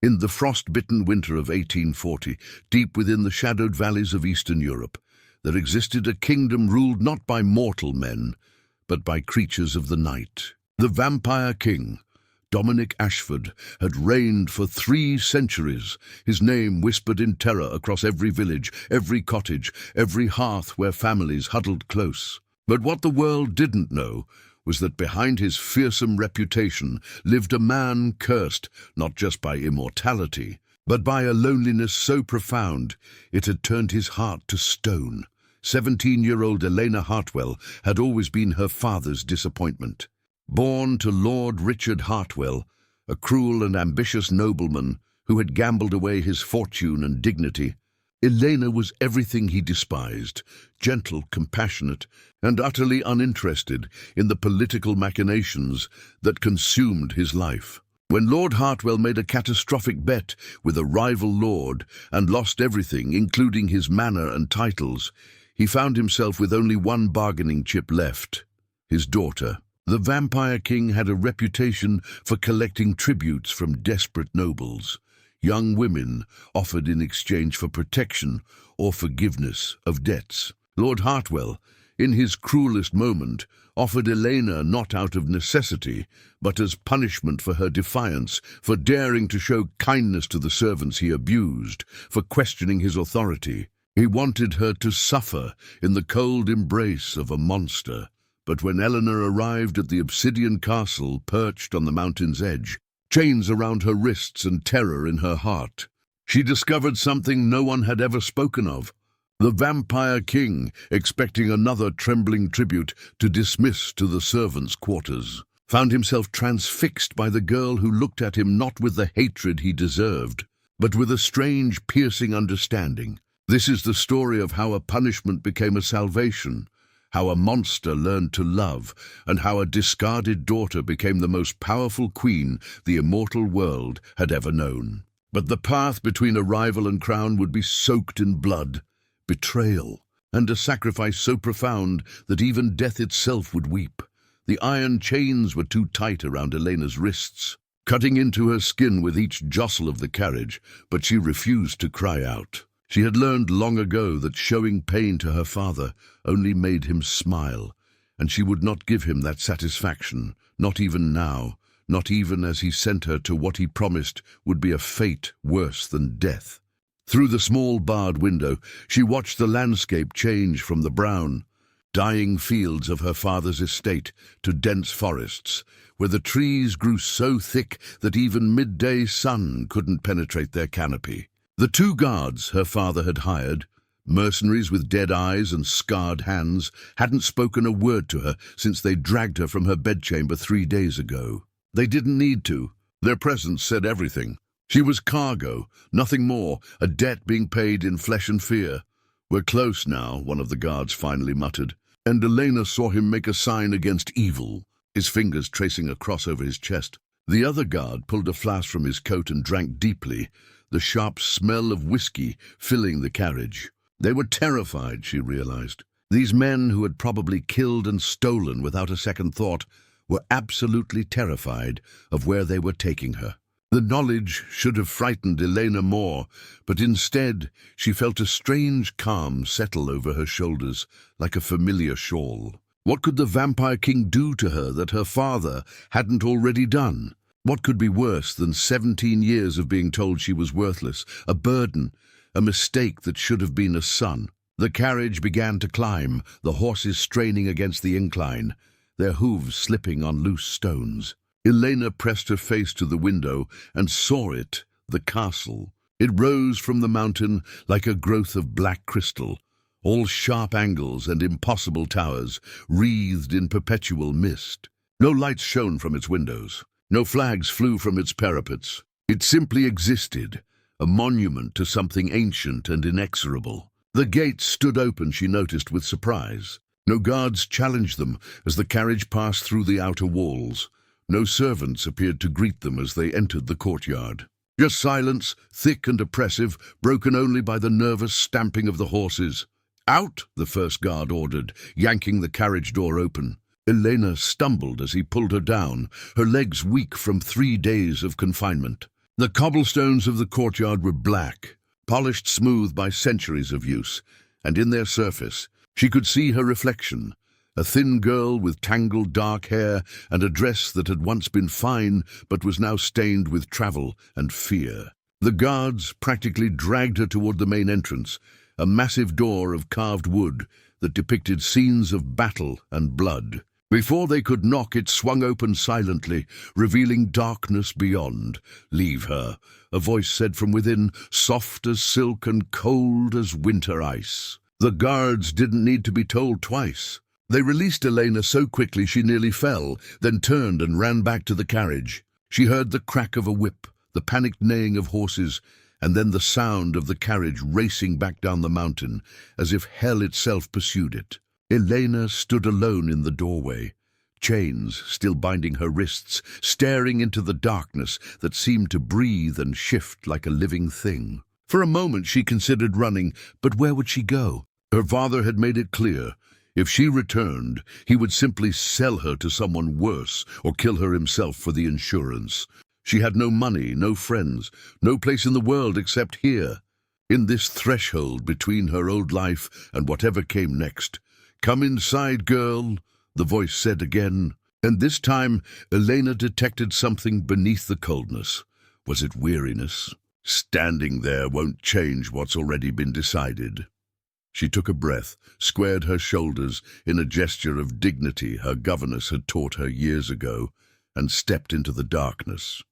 In the frost-bitten winter of 1840, deep within the shadowed valleys of Eastern Europe, there existed a kingdom ruled not by mortal men, but by creatures of the night. The Vampire King Dominic Ashford had reigned for 3 centuries, his name whispered in terror across every village, every cottage, every hearth where families huddled close. But what the world didn't know was that behind his fearsome reputation lived a man cursed not just by immortality, but by a loneliness so profound it had turned his heart to stone. 17-year-old Elena Hartwell had always been her father's disappointment. Born to Lord Richard Hartwell, a cruel and ambitious nobleman who had gambled away his fortune and dignity, Elena was everything he despised, gentle, compassionate, and utterly uninterested in the political machinations that consumed his life. When Lord Hartwell made a catastrophic bet with a rival lord and lost everything, including his manor and titles, he found himself with only one bargaining chip left: his daughter. The Vampire King had a reputation for collecting tributes from desperate nobles, young women offered in exchange for protection or forgiveness of debts. Lord Hartwell, in his cruelest moment, offered Elena not out of necessity, but as punishment for her defiance, for daring to show kindness to the servants he abused, for questioning his authority. He wanted her to suffer in the cold embrace of a monster. But when Eleanor arrived at the obsidian castle perched on the mountain's edge, chains around her wrists and terror in her heart, she discovered something no one had ever spoken of. The Vampire King, expecting another trembling tribute to dismiss to the servants' quarters, found himself transfixed by the girl who looked at him not with the hatred he deserved, but with a strange, piercing understanding. This is the story of how a punishment became a salvation, how a monster learned to love, and how a discarded daughter became the most powerful queen the immortal world had ever known. But the path between a rival and crown would be soaked in blood, betrayal, and a sacrifice so profound that even death itself would weep. The iron chains were too tight around Elena's wrists, cutting into her skin with each jostle of the carriage, but she refused to cry out. She had learned long ago that showing pain to her father only made him smile, and she would not give him that satisfaction, not even now, not even as he sent her to what he promised would be a fate worse than death. Through the small barred window, she watched the landscape change from the brown, dying fields of her father's estate to dense forests, where the trees grew so thick that even midday sun couldn't penetrate their canopy. The 2 guards her father had hired, mercenaries with dead eyes and scarred hands, hadn't spoken a word to her since they dragged her from her bedchamber 3 days ago. They didn't need to. Their presence said everything. She was cargo, nothing more, a debt being paid in flesh and fear. "We're close now," one of the guards finally muttered, and Elena saw him make a sign against evil, his fingers tracing a cross over his chest. The other guard pulled a flask from his coat and drank deeply, the sharp smell of whiskey filling the carriage. They were terrified, she realized. These men who had probably killed and stolen without a second thought were absolutely terrified of where they were taking her. The knowledge should have frightened Elena more, but instead she felt a strange calm settle over her shoulders like a familiar shawl. What could the Vampire King do to her that her father hadn't already done? What could be worse than 17 years of being told she was worthless, a burden, a mistake that should have been a son? The carriage began to climb, the horses straining against the incline, their hooves slipping on loose stones. Elena pressed her face to the window and saw it, the castle. It rose from the mountain like a growth of black crystal, all sharp angles and impossible towers, wreathed in perpetual mist. No lights shone from its windows. No flags flew from its parapets. It simply existed, a monument to something ancient and inexorable. The gates stood open, she noticed with surprise. No guards challenged them as the carriage passed through the outer walls. No servants appeared to greet them as they entered the courtyard. Just silence, thick and oppressive, broken only by the nervous stamping of the horses. "Out!" the first guard ordered, yanking the carriage door open. Elena stumbled as he pulled her down, her legs weak from 3 days of confinement. The cobblestones of the courtyard were black, polished smooth by centuries of use, and in their surface she could see her reflection, a thin girl with tangled dark hair and a dress that had once been fine but was now stained with travel and fear. The guards practically dragged her toward the main entrance, a massive door of carved wood that depicted scenes of battle and blood. Before they could knock, it swung open silently, revealing darkness beyond. "Leave her," a voice said from within, soft as silk and cold as winter ice. The guards didn't need to be told twice. They released Elena so quickly she nearly fell, then turned and ran back to the carriage. She heard the crack of a whip, the panicked neighing of horses, and then the sound of the carriage racing back down the mountain, as if hell itself pursued it. Elena stood alone in the doorway, chains still binding her wrists, staring into the darkness that seemed to breathe and shift like a living thing. For a moment she considered running, but where would she go? Her father had made it clear. If she returned, he would simply sell her to someone worse or kill her himself for the insurance. She had no money, no friends, no place in the world except here, in this threshold between her old life and whatever came next. "Come inside, girl," the voice said again, and this time Elena detected something beneath the coldness. Was it weariness? Standing there won't change what's already been decided. She took a breath, squared her shoulders in a gesture of dignity her governess had taught her years ago, and stepped into the darkness.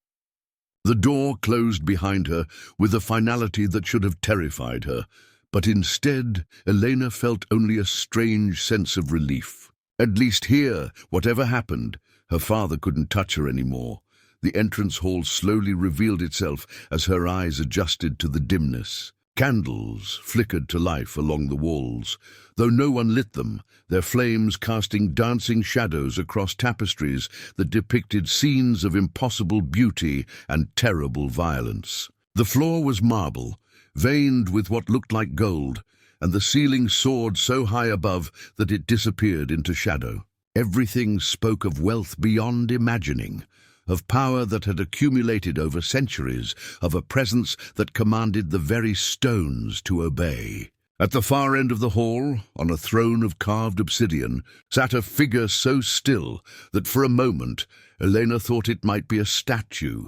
The door closed behind her with a finality that should have terrified her, but instead Elena felt only a strange sense of relief. At least here, whatever happened, her father couldn't touch her anymore. The entrance hall slowly revealed itself as her eyes adjusted to the dimness. Candles flickered to life along the walls, though no one lit them, their flames casting dancing shadows across tapestries that depicted scenes of impossible beauty and terrible violence. The floor was marble, veined with what looked like gold, and the ceiling soared so high above that it disappeared into shadow. Everything spoke of wealth beyond imagining, of power that had accumulated over centuries, of a presence that commanded the very stones to obey. At the far end of the hall, on a throne of carved obsidian, sat a figure so still that for a moment Elena thought it might be a statue.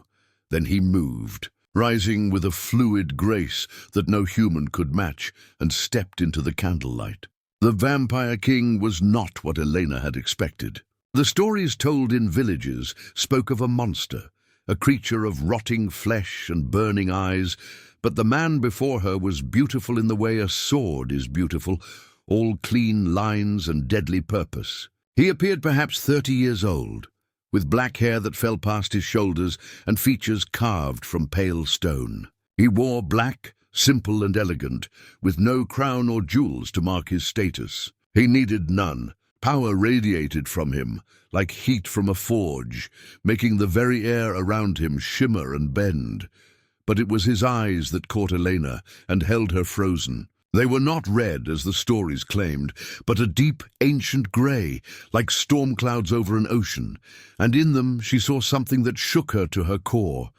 Then he moved, rising with a fluid grace that no human could match, and stepped into the candlelight. The Vampire King was not what Elena had expected. The stories told in villages spoke of a monster, a creature of rotting flesh and burning eyes, but the man before her was beautiful in the way a sword is beautiful, all clean lines and deadly purpose. He appeared perhaps 30 years old, with black hair that fell past his shoulders and features carved from pale stone. He wore black, simple and elegant, with no crown or jewels to mark his status. He needed none. Power radiated from him, like heat from a forge, making the very air around him shimmer and bend. But it was his eyes that caught Elena and held her frozen. They were not red, as the stories claimed, but a deep, ancient grey, like storm clouds over an ocean, and in them she saw something that shook her to her core.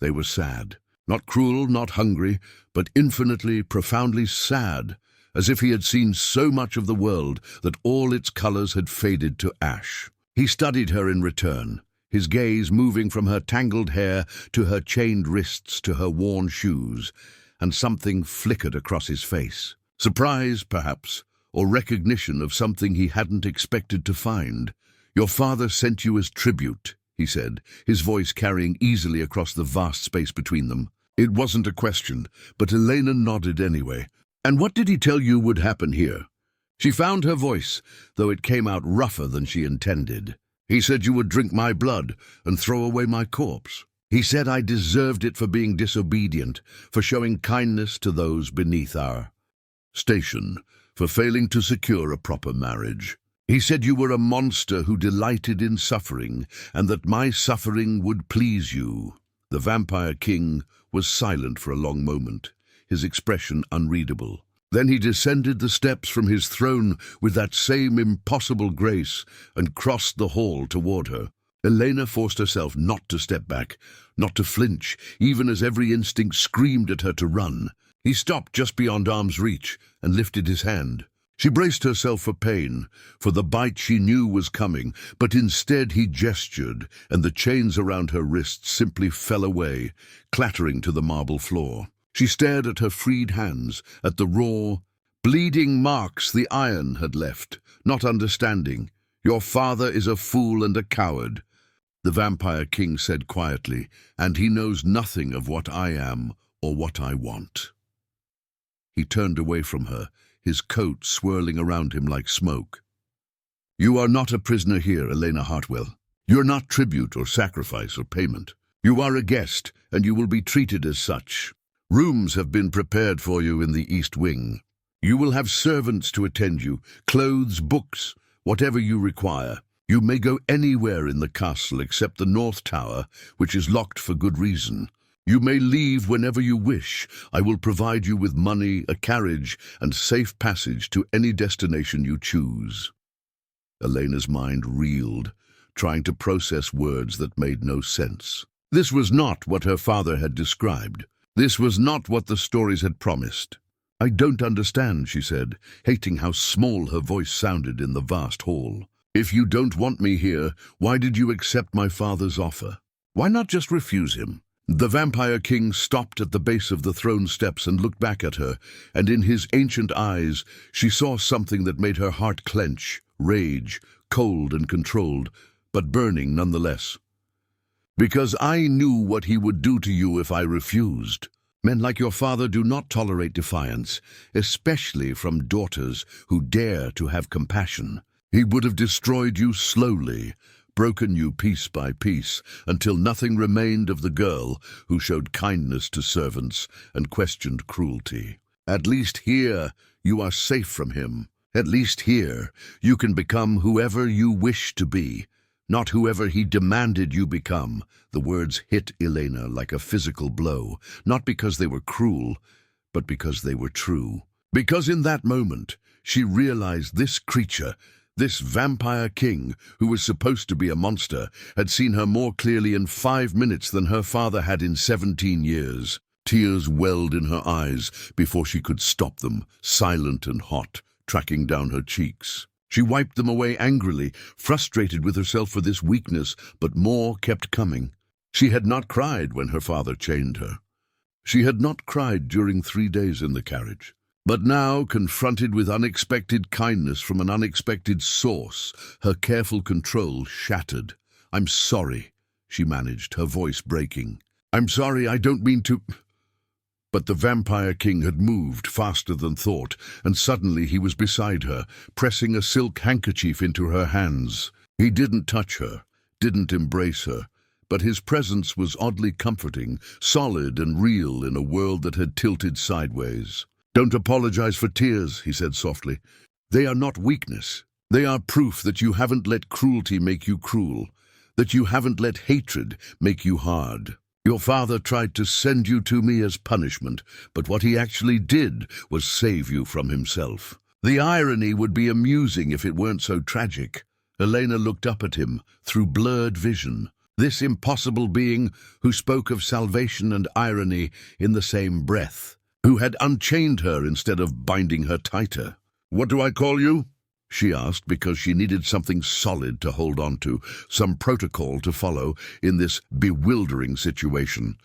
They were sad. Not cruel, not hungry, but infinitely, profoundly sad, as if he had seen so much of the world that all its colours had faded to ash. He studied her in return, his gaze moving from her tangled hair to her chained wrists to her worn shoes, and something flickered across his face. Surprise, perhaps, or recognition of something he hadn't expected to find. "Your father sent you as tribute," he said, his voice carrying easily across the vast space between them. It wasn't a question, but Elena nodded anyway. "And what did he tell you would happen here?" She found her voice, though it came out rougher than she intended. "He said you would drink my blood and throw away my corpse. He said I deserved it for being disobedient, for showing kindness to those beneath our station, for failing to secure a proper marriage. He said you were a monster who delighted in suffering, and that my suffering would please you." The Vampire King was silent for a long moment, his expression unreadable. Then he descended the steps from his throne with that same impossible grace and crossed the hall toward her. Elena forced herself not to step back, not to flinch, even as every instinct screamed at her to run. He stopped just beyond arm's reach and lifted his hand. She braced herself for pain, for the bite she knew was coming, but instead he gestured, and the chains around her wrists simply fell away, clattering to the marble floor. She stared at her freed hands, at the raw, bleeding marks the iron had left, not understanding. "Your father is a fool and a coward," the Vampire King said quietly, "and he knows nothing of what I am or what I want." He turned away from her, his coat swirling around him like smoke. "You are not a prisoner here, Elena Hartwell. You're not tribute or sacrifice or payment. You are a guest, and you will be treated as such. Rooms have been prepared for you in the East Wing. You will have servants to attend you, clothes, books, whatever you require. You may go anywhere in the castle except the North Tower, which is locked for good reason. You may leave whenever you wish. I will provide you with money, a carriage, and safe passage to any destination you choose." Elena's mind reeled, trying to process words that made no sense. This was not what her father had described. This was not what the stories had promised. "I don't understand," she said, hating how small her voice sounded in the vast hall. "If you don't want me here, why did you accept my father's offer? Why not just refuse him?" The Vampire King stopped at the base of the throne steps and looked back at her, and in his ancient eyes she saw something that made her heart clench, rage, cold and controlled, but burning nonetheless. "Because I knew what he would do to you if I refused. Men like your father do not tolerate defiance, especially from daughters who dare to have compassion. He would have destroyed you slowly, broken you piece by piece, until nothing remained of the girl who showed kindness to servants and questioned cruelty. At least here you are safe from him. At least here you can become whoever you wish to be, not whoever he demanded you become." The words hit Elena like a physical blow, not because they were cruel, but because they were true. Because in that moment she realized this creature, this Vampire King, who was supposed to be a monster, had seen her more clearly in 5 minutes than her father had in 17 years. Tears welled in her eyes before she could stop them, silent and hot, tracking down her cheeks. She wiped them away angrily, frustrated with herself for this weakness, but more kept coming. She had not cried when her father chained her. She had not cried during 3 days in the carriage. But now, confronted with unexpected kindness from an unexpected source, her careful control shattered. "I'm sorry," she managed, her voice breaking. "I'm sorry, I don't mean to—" But the Vampire King had moved faster than thought, and suddenly he was beside her, pressing a silk handkerchief into her hands. He didn't touch her, didn't embrace her, but his presence was oddly comforting, solid and real in a world that had tilted sideways. "Don't apologize for tears," he said softly. "They are not weakness. They are proof that you haven't let cruelty make you cruel, that you haven't let hatred make you hard. Your father tried to send you to me as punishment, but what he actually did was save you from himself. The irony would be amusing if it weren't so tragic." Elena looked up at him through blurred vision. This impossible being who spoke of salvation and irony in the same breath, who had unchained her instead of binding her tighter. "What do I call you?" she asked, because she needed something solid to hold on to, some protocol to follow in this bewildering situation.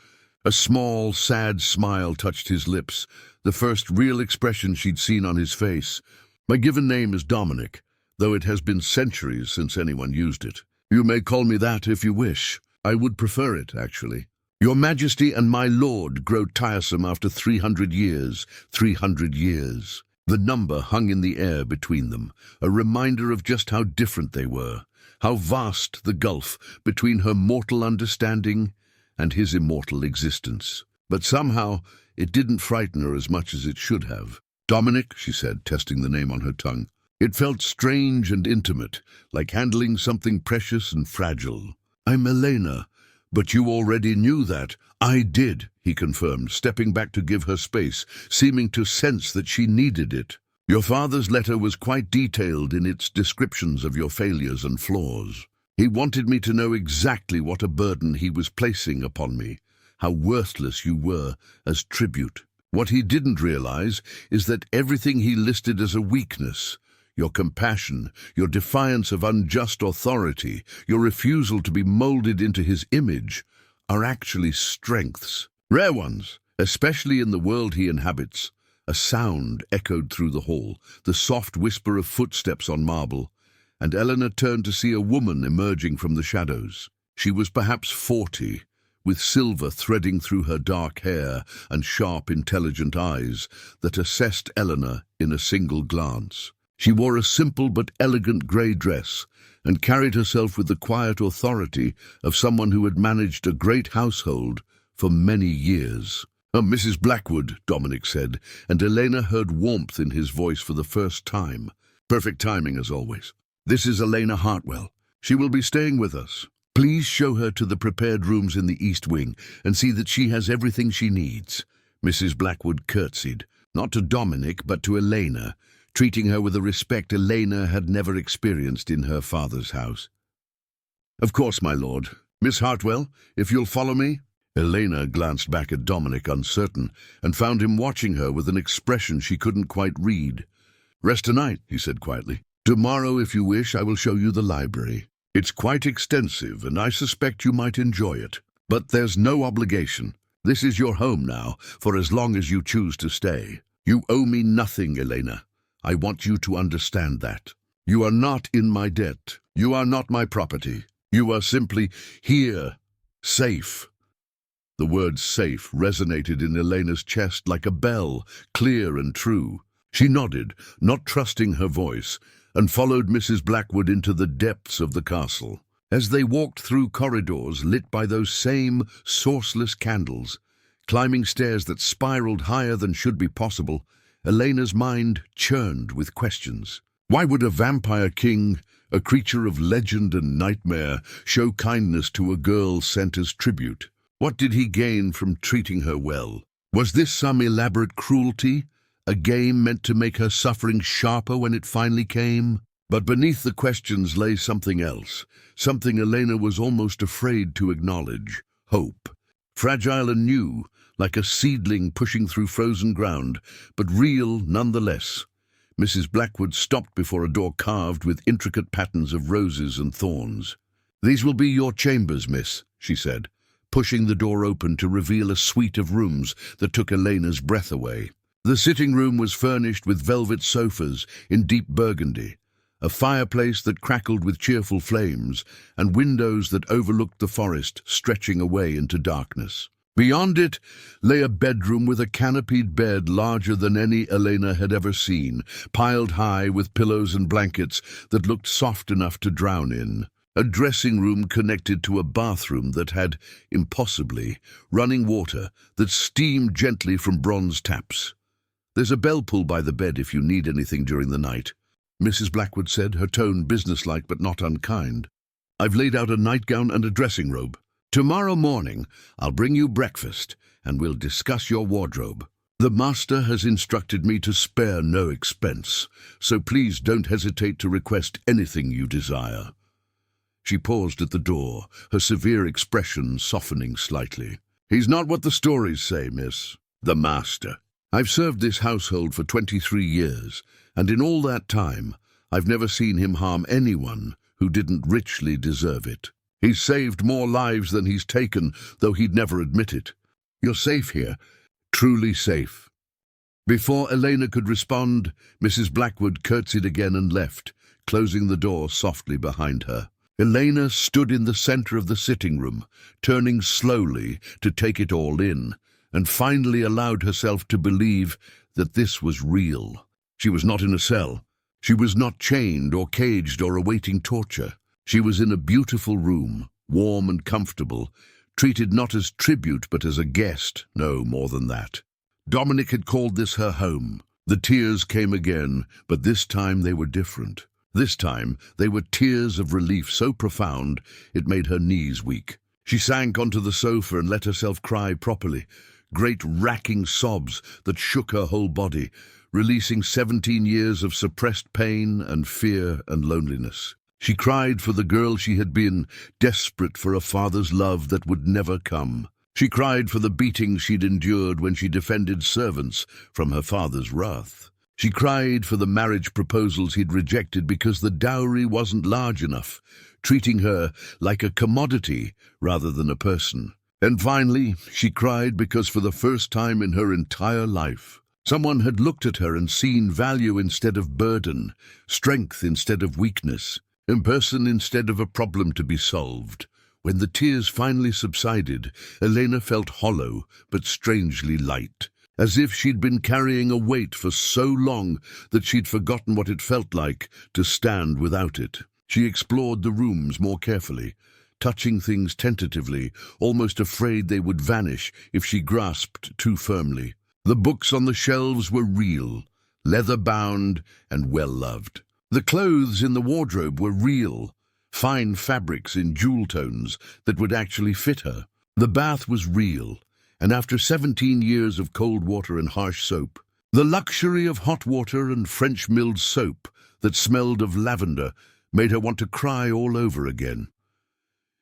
A small, sad smile touched his lips, the first real expression she'd seen on his face. "My given name is Dominic, though it has been centuries since anyone used it. You may call me that if you wish. I would prefer it, actually. Your Majesty and my lord grow tiresome after 300 years. 300 years. The number hung in the air between them, a reminder of just how different they were, how vast the gulf between her mortal understanding and his immortal existence. But somehow it didn't frighten her as much as it should have. "Dominic," she said, testing the name on her tongue. It felt strange and intimate, like handling something precious and fragile. "I'm Elena, but you already knew that." "I did," he confirmed, stepping back to give her space, seeming to sense that she needed it. "Your father's letter was quite detailed in its descriptions of your failures and flaws. He wanted me to know exactly what a burden he was placing upon me, how worthless you were as tribute. What he didn't realize is that everything he listed as a weakness, your compassion, your defiance of unjust authority, your refusal to be molded into his image, are actually strengths. Rare ones, especially in the world he inhabits. A sound echoed through the hall, the soft whisper of footsteps on marble, and Eleanor turned to see a woman emerging from the shadows. She was perhaps 40, with silver threading through her dark hair and sharp, intelligent eyes that assessed Eleanor in a single glance. She wore a simple but elegant grey dress and carried herself with the quiet authority of someone who had managed a great household for many years. "Oh, Mrs. Blackwood," Dominic said, and Elena heard warmth in his voice for the first time. "Perfect timing, as always. This is Elena Hartwell. She will be staying with us. Please show her to the prepared rooms in the East Wing and see that she has everything she needs." Mrs. Blackwood curtsied, not to Dominic but to Elena, treating her with a respect Elena had never experienced in her father's house. "Of course, my lord. Miss Hartwell, if you'll follow me." Elena glanced back at Dominic, uncertain, and found him watching her with an expression she couldn't quite read. "Rest tonight," he said quietly. "Tomorrow, if you wish, I will show you the library. It's quite extensive, and I suspect you might enjoy it. But there's no obligation. This is your home now, for as long as you choose to stay. You owe me nothing, Elena. I want you to understand that. You are not in my debt. You are not my property. You are simply here, safe." The word safe resonated in Elena's chest like a bell, clear and true. She nodded, not trusting her voice, and followed Mrs. Blackwood into the depths of the castle. As they walked through corridors lit by those same sourceless candles, climbing stairs that spiraled higher than should be possible, Elena's mind churned with questions. Why would a vampire king, a creature of legend and nightmare, show kindness to a girl sent as tribute? What did he gain from treating her well? Was this some elaborate cruelty, a game meant to make her suffering sharper when it finally came? But beneath the questions lay something else, something Elena was almost afraid to acknowledge: hope. Fragile and new, like a seedling pushing through frozen ground, but real nonetheless. Mrs. Blackwood stopped before a door carved with intricate patterns of roses and thorns. "These will be your chambers, miss," she said, pushing the door open to reveal a suite of rooms that took Elena's breath away. The sitting room was furnished with velvet sofas in deep burgundy, a fireplace that crackled with cheerful flames, and windows that overlooked the forest stretching away into darkness. Beyond it lay a bedroom with a canopied bed larger than any Elena had ever seen, piled high with pillows and blankets that looked soft enough to drown in. A dressing room connected to a bathroom that had, impossibly, running water that steamed gently from bronze taps. "There's a bell pull by the bed if you need anything during the night," Mrs. Blackwood said, her tone businesslike but not unkind. "I've laid out a nightgown and a dressing robe. Tomorrow morning I'll bring you breakfast and we'll discuss your wardrobe. The master has instructed me to spare no expense, so please don't hesitate to request anything you desire." She paused at the door, her severe expression softening slightly. "He's not what the stories say, miss. The master. I've served this household for 23 years, and in all that time, I've never seen him harm anyone who didn't richly deserve it. He's saved more lives than he's taken, though he'd never admit it. You're safe here, truly safe." Before Elena could respond, Mrs. Blackwood curtsied again and left, closing the door softly behind her. Elena stood in the center of the sitting room, turning slowly to take it all in, and finally allowed herself to believe that this was real. She was not in a cell. She was not chained or caged or awaiting torture. She was in a beautiful room, warm and comfortable, treated not as tribute but as a guest, no more than that. Dominic had called this her home. The tears came again, but this time they were different. This time they were tears of relief so profound it made her knees weak. She sank onto the sofa and let herself cry properly, great racking sobs that shook her whole body, releasing 17 years of suppressed pain and fear and loneliness. She cried for the girl she had been, desperate for a father's love that would never come. She cried for the beatings she'd endured when she defended servants from her father's wrath. She cried for the marriage proposals he'd rejected because the dowry wasn't large enough, treating her like a commodity rather than a person. And finally, she cried because for the first time in her entire life, someone had looked at her and seen value instead of burden, strength instead of weakness, a person instead of a problem to be solved. When the tears finally subsided, Elena felt hollow but strangely light, as if she'd been carrying a weight for so long that she'd forgotten what it felt like to stand without it. She explored the rooms more carefully, touching things tentatively, almost afraid they would vanish if she grasped too firmly. The books on the shelves were real, leather-bound and well-loved. The clothes in the wardrobe were real, fine fabrics in jewel tones that would actually fit her. The bath was real, and after 17 years of cold water and harsh soap, the luxury of hot water and French-milled soap that smelled of lavender made her want to cry all over again.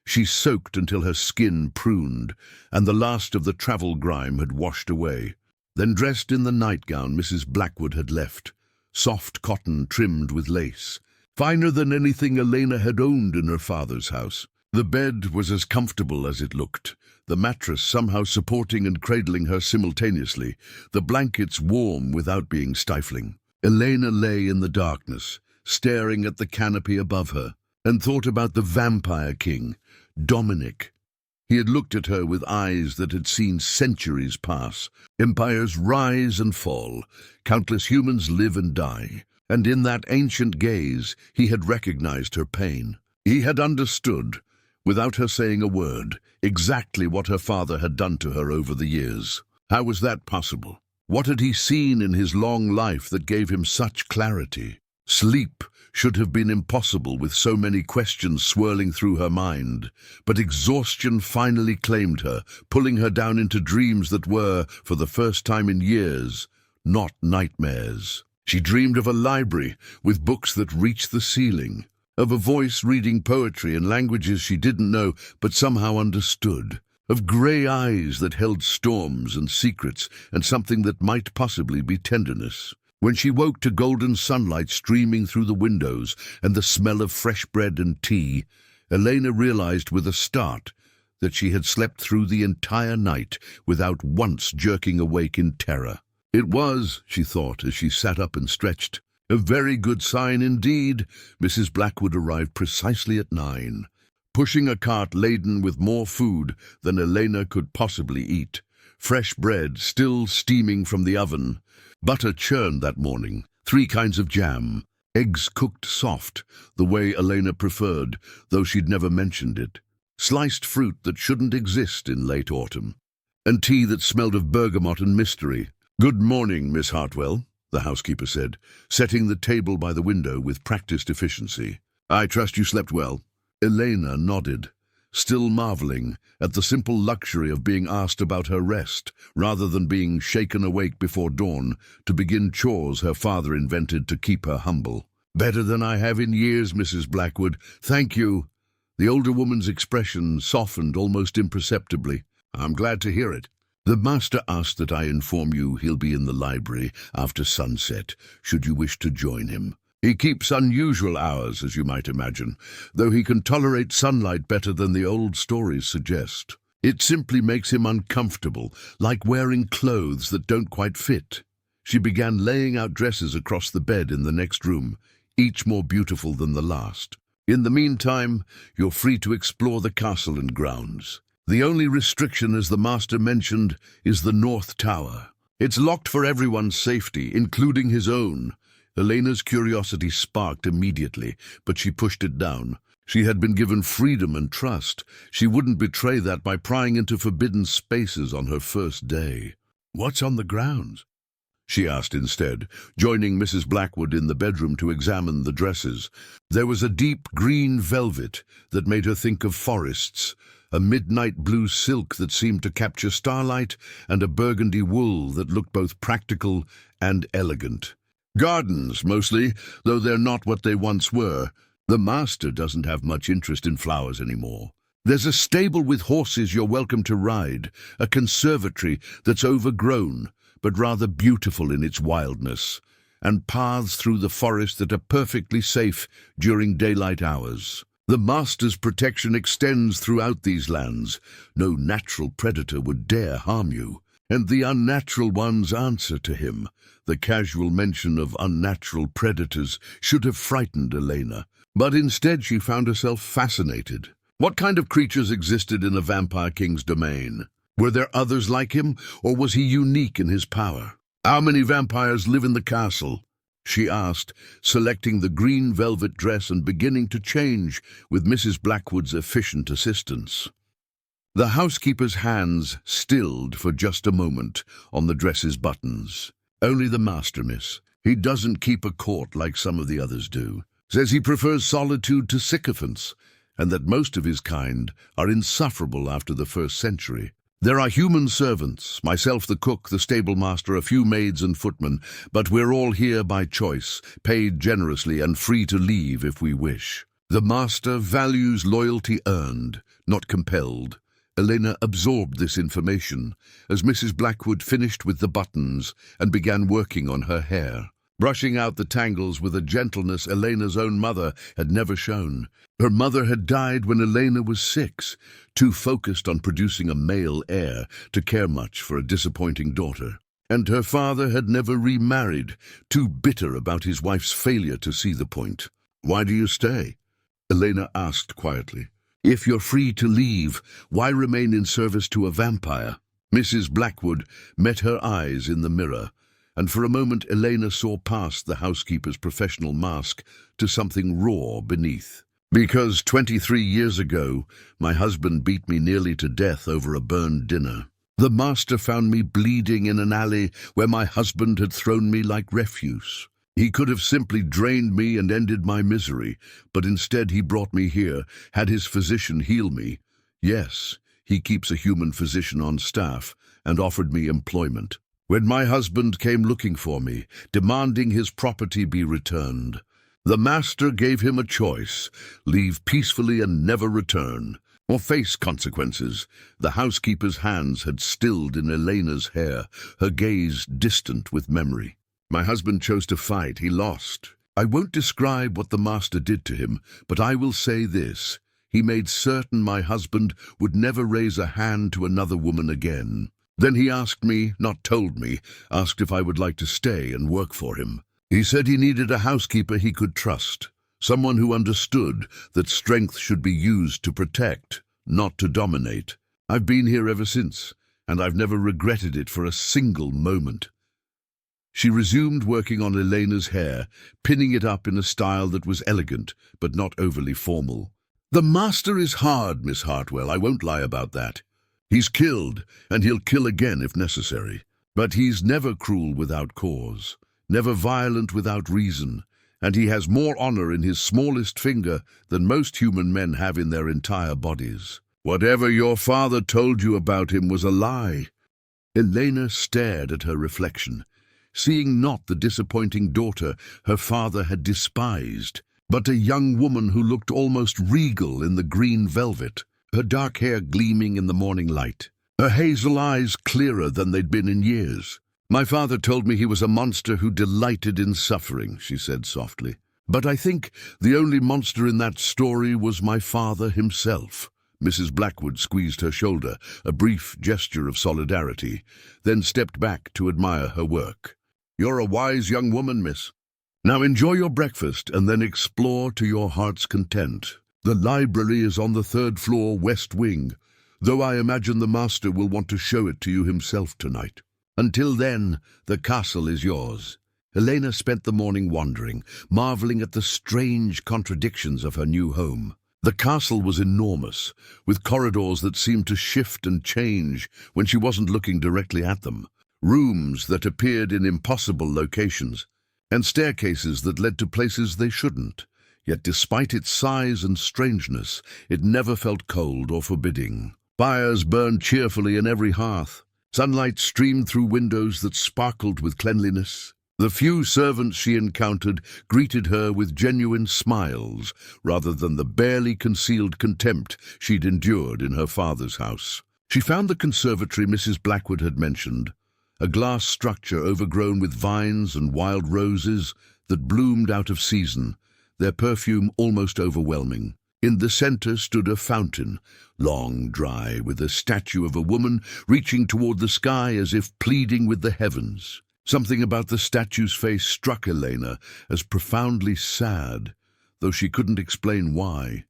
She soaked until her skin pruned, and the last of the travel grime had washed away. Then dressed in the nightgown Mrs. Blackwood had left, soft cotton trimmed with lace, finer than anything Elena had owned in her father's house. The bed was as comfortable as it looked, the mattress somehow supporting and cradling her simultaneously, the blankets warm without being stifling. Elena lay in the darkness, staring at the canopy above her, and thought about the Vampire King, Dominic. He had looked at her with eyes that had seen centuries pass, empires rise and fall, countless humans live and die, and in that ancient gaze he had recognized her pain. He had understood, without her saying a word, exactly what her father had done to her over the years. How was that possible? What had he seen in his long life that gave him such clarity? Sleep should have been impossible with so many questions swirling through her mind, but exhaustion finally claimed her, pulling her down into dreams that were, for the first time in years, not nightmares. She dreamed of a library with books that reached the ceiling, of a voice reading poetry in languages she didn't know but somehow understood, of grey eyes that held storms and secrets and something that might possibly be tenderness. When she woke to golden sunlight streaming through the windows and the smell of fresh bread and tea, Elena realized with a start that she had slept through the entire night without once jerking awake in terror. It was, she thought as she sat up and stretched, a very good sign indeed. Mrs. Blackwood arrived precisely at 9, pushing a cart laden with more food than Elena could possibly eat. Fresh bread still steaming from the oven, butter churned that morning, 3 kinds of jam, eggs cooked soft, the way Elena preferred, though she'd never mentioned it, sliced fruit that shouldn't exist in late autumn, and tea that smelled of bergamot and mystery. "Good morning, Miss Hartwell," the housekeeper said, setting the table by the window with practiced efficiency. "I trust you slept well." Elena nodded, still marveling at the simple luxury of being asked about her rest, rather than being shaken awake before dawn to begin chores her father invented to keep her humble. "Better than I have in years, Mrs. Blackwood. Thank you." The older woman's expression softened almost imperceptibly. "I'm glad to hear it. The master asked that I inform you he'll be in the library after sunset, should you wish to join him. He keeps unusual hours, as you might imagine, though he can tolerate sunlight better than the old stories suggest. It simply makes him uncomfortable, like wearing clothes that don't quite fit." She began laying out dresses across the bed in the next room, each more beautiful than the last. "In the meantime, you're free to explore the castle and grounds. The only restriction, as the master mentioned, is the North Tower. It's locked for everyone's safety, including his own." Elena's curiosity sparked immediately, but she pushed it down. She had been given freedom and trust. She wouldn't betray that by prying into forbidden spaces on her first day. "What's on the grounds?" she asked instead, joining Mrs. Blackwood in the bedroom to examine the dresses. There was a deep green velvet that made her think of forests, a midnight blue silk that seemed to capture starlight, and a burgundy wool that looked both practical and elegant. "Gardens, mostly, though they're not what they once were. The master doesn't have much interest in flowers anymore. There's a stable with horses you're welcome to ride, a conservatory that's overgrown, but rather beautiful in its wildness, and paths through the forest that are perfectly safe during daylight hours. The master's protection extends throughout these lands. No natural predator would dare harm you, and the unnatural ones answer to him. The casual mention of unnatural predators should have frightened Elena, but instead she found herself fascinated. What kind of creatures existed in the Vampire King's domain? Were there others like him, or was he unique in his power? How many vampires live in the castle? She asked, selecting the green velvet dress and beginning to change with Mrs. Blackwood's efficient assistance. The housekeeper's hands stilled for just a moment on the dress's buttons. Only the master, miss. He doesn't keep a court like some of the others do. Says he prefers solitude to sycophants, and that most of his kind are insufferable after the 1st century. There are human servants, myself the cook, the stable master, a few maids and footmen, but we're all here by choice, paid generously and free to leave if we wish. The master values loyalty earned, not compelled. Elena absorbed this information as Mrs. Blackwood finished with the buttons and began working on her hair, brushing out the tangles with a gentleness Elena's own mother had never shown. Her mother had died when Elena was 6, too focused on producing a male heir to care much for a disappointing daughter. And her father had never remarried, too bitter about his wife's failure to see the point. "Why do you stay?" Elena asked quietly. "If you're free to leave, why remain in service to a vampire?" Mrs. Blackwood met her eyes in the mirror, and for a moment Elena saw past the housekeeper's professional mask to something raw beneath. "Because 23 years ago, my husband beat me nearly to death over a burned dinner. The master found me bleeding in an alley where my husband had thrown me like refuse. He could have simply drained me and ended my misery, but instead he brought me here, had his physician heal me. Yes, he keeps a human physician on staff, and offered me employment. When my husband came looking for me, demanding his property be returned, the master gave him a choice: leave peacefully and never return, or face consequences." The housekeeper's hands had stilled in Elena's hair, her gaze distant with memory. "My husband chose to fight. He lost. I won't describe what the master did to him, but I will say this: he made certain my husband would never raise a hand to another woman again. Then he asked me, not told me, asked if I would like to stay and work for him. He said he needed a housekeeper he could trust, someone who understood that strength should be used to protect, not to dominate. I've been here ever since, and I've never regretted it for a single moment." She resumed working on Elena's hair, pinning it up in a style that was elegant, but not overly formal. "The master is hard, Miss Hartwell, I won't lie about that. He's killed, and he'll kill again if necessary. But he's never cruel without cause, never violent without reason, and he has more honor in his smallest finger than most human men have in their entire bodies. Whatever your father told you about him was a lie." Elena stared at her reflection, seeing not the disappointing daughter her father had despised, but a young woman who looked almost regal in the green velvet, her dark hair gleaming in the morning light, her hazel eyes clearer than they'd been in years. "My father told me he was a monster who delighted in suffering," she said softly. "But I think the only monster in that story was my father himself." Mrs. Blackwood squeezed her shoulder, a brief gesture of solidarity, then stepped back to admire her work. "You're a wise young woman, miss. Now enjoy your breakfast and then explore to your heart's content. The library is on the 3rd floor west wing, though I imagine the master will want to show it to you himself tonight. Until then, the castle is yours." Elena spent the morning wandering, marveling at the strange contradictions of her new home. The castle was enormous, with corridors that seemed to shift and change when she wasn't looking directly at them, rooms that appeared in impossible locations, and staircases that led to places they shouldn't. Yet despite its size and strangeness, it never felt cold or forbidding. Fires burned cheerfully in every hearth. Sunlight streamed through windows that sparkled with cleanliness. The few servants she encountered greeted her with genuine smiles, rather than the barely concealed contempt she'd endured in her father's house. She found the conservatory Mrs. Blackwood had mentioned, a glass structure overgrown with vines and wild roses that bloomed out of season, their perfume almost overwhelming. In the center stood a fountain, long, dry, with a statue of a woman reaching toward the sky as if pleading with the heavens. Something about the statue's face struck Elena as profoundly sad, though she couldn't explain why.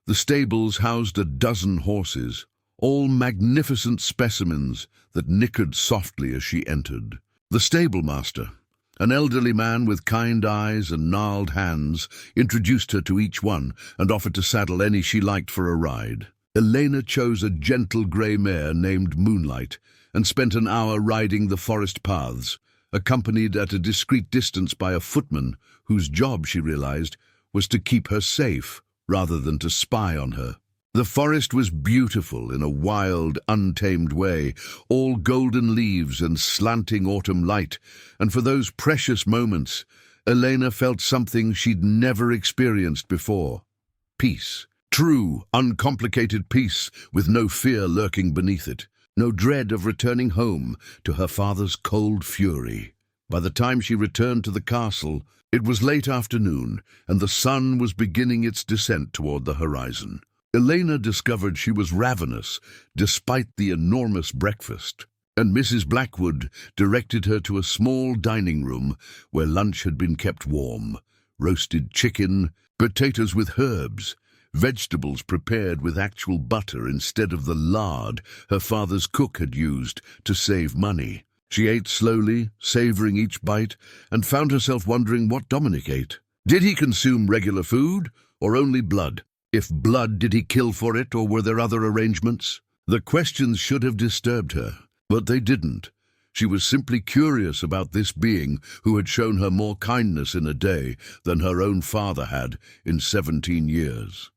The stables housed a dozen horses, all magnificent specimens that nickered softly as she entered. The stablemaster, an elderly man with kind eyes and gnarled hands, introduced her to each one and offered to saddle any she liked for a ride. Elena chose a gentle grey mare named Moonlight and spent an hour riding the forest paths, accompanied at a discreet distance by a footman whose job, she realized, was to keep her safe rather than to spy on her. The forest was beautiful in a wild, untamed way, all golden leaves and slanting autumn light, and for those precious moments, Elena felt something she'd never experienced before. Peace. True, uncomplicated peace, with no fear lurking beneath it, no dread of returning home to her father's cold fury. By the time she returned to the castle, it was late afternoon, and the sun was beginning its descent toward the horizon. Elena discovered she was ravenous, despite the enormous breakfast, and Mrs. Blackwood directed her to a small dining room where lunch had been kept warm. Roasted chicken, potatoes with herbs, vegetables prepared with actual butter instead of the lard her father's cook had used to save money. She ate slowly, savoring each bite, and found herself wondering what Dominic ate. Did he consume regular food, or only blood? If blood, did he kill for it, or were there other arrangements? The questions should have disturbed her, but they didn't. She was simply curious about this being who had shown her more kindness in a day than her own father had in 17 years.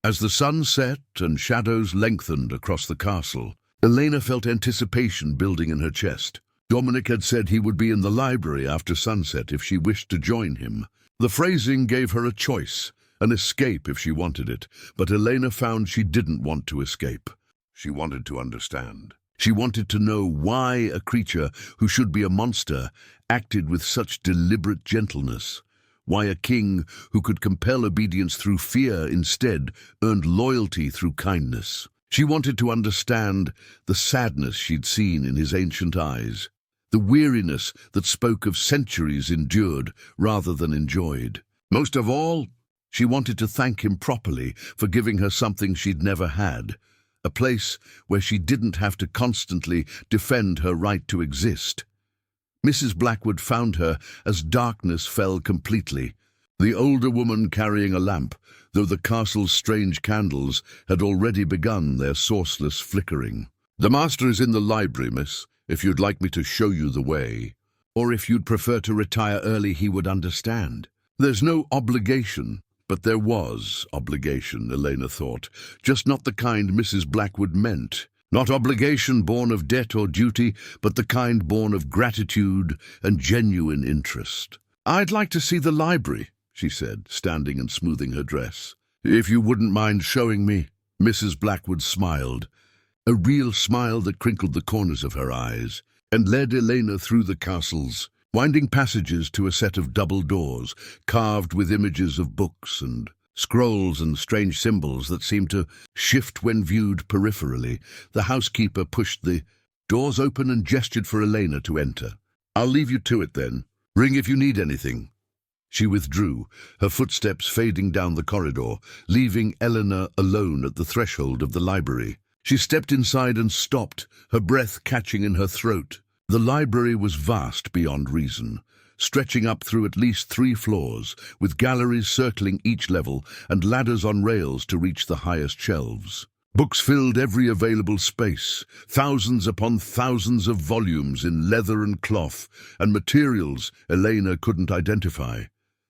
As the sun set and shadows lengthened across the castle, Elena felt anticipation building in her chest. Dominic had said he would be in the library after sunset if she wished to join him. The phrasing gave her a choice, an escape if she wanted it, but Elena found she didn't want to escape. She wanted to understand. She wanted to know why a creature who should be a monster acted with such deliberate gentleness. Why a king who could compel obedience through fear instead earned loyalty through kindness. She wanted to understand the sadness she'd seen in his ancient eyes, the weariness that spoke of centuries endured rather than enjoyed. Most of all, she wanted to thank him properly for giving her something she'd never had, a place where she didn't have to constantly defend her right to exist. Mrs. Blackwood found her as darkness fell completely, the older woman carrying a lamp, though the castle's strange candles had already begun their sourceless flickering. "The master is in the library, miss, if you'd like me to show you the way. Or if you'd prefer to retire early, he would understand." There's no obligation, but there was obligation, Elena thought, just not the kind Mrs. Blackwood meant. Not obligation born of debt or duty, but the kind born of gratitude and genuine interest. "I'd like to see the library," she said, standing and smoothing her dress. "If you wouldn't mind showing me." Mrs. Blackwood smiled, a real smile that crinkled the corners of her eyes, and led Elena through the castle's winding passages to a set of double doors, carved with images of books and scrolls and strange symbols that seemed to shift when viewed peripherally. The housekeeper pushed the doors open and gestured for Elena to enter. "I'll leave you to it then. Ring if you need anything." She withdrew, her footsteps fading down the corridor, leaving Elena alone at the threshold of the library. She stepped inside and stopped, her breath catching in her throat. The library was vast beyond reason, stretching up through at least 3 floors, with galleries circling each level and ladders on rails to reach the highest shelves. Books filled every available space, thousands upon thousands of volumes in leather and cloth, and materials Elena couldn't identify,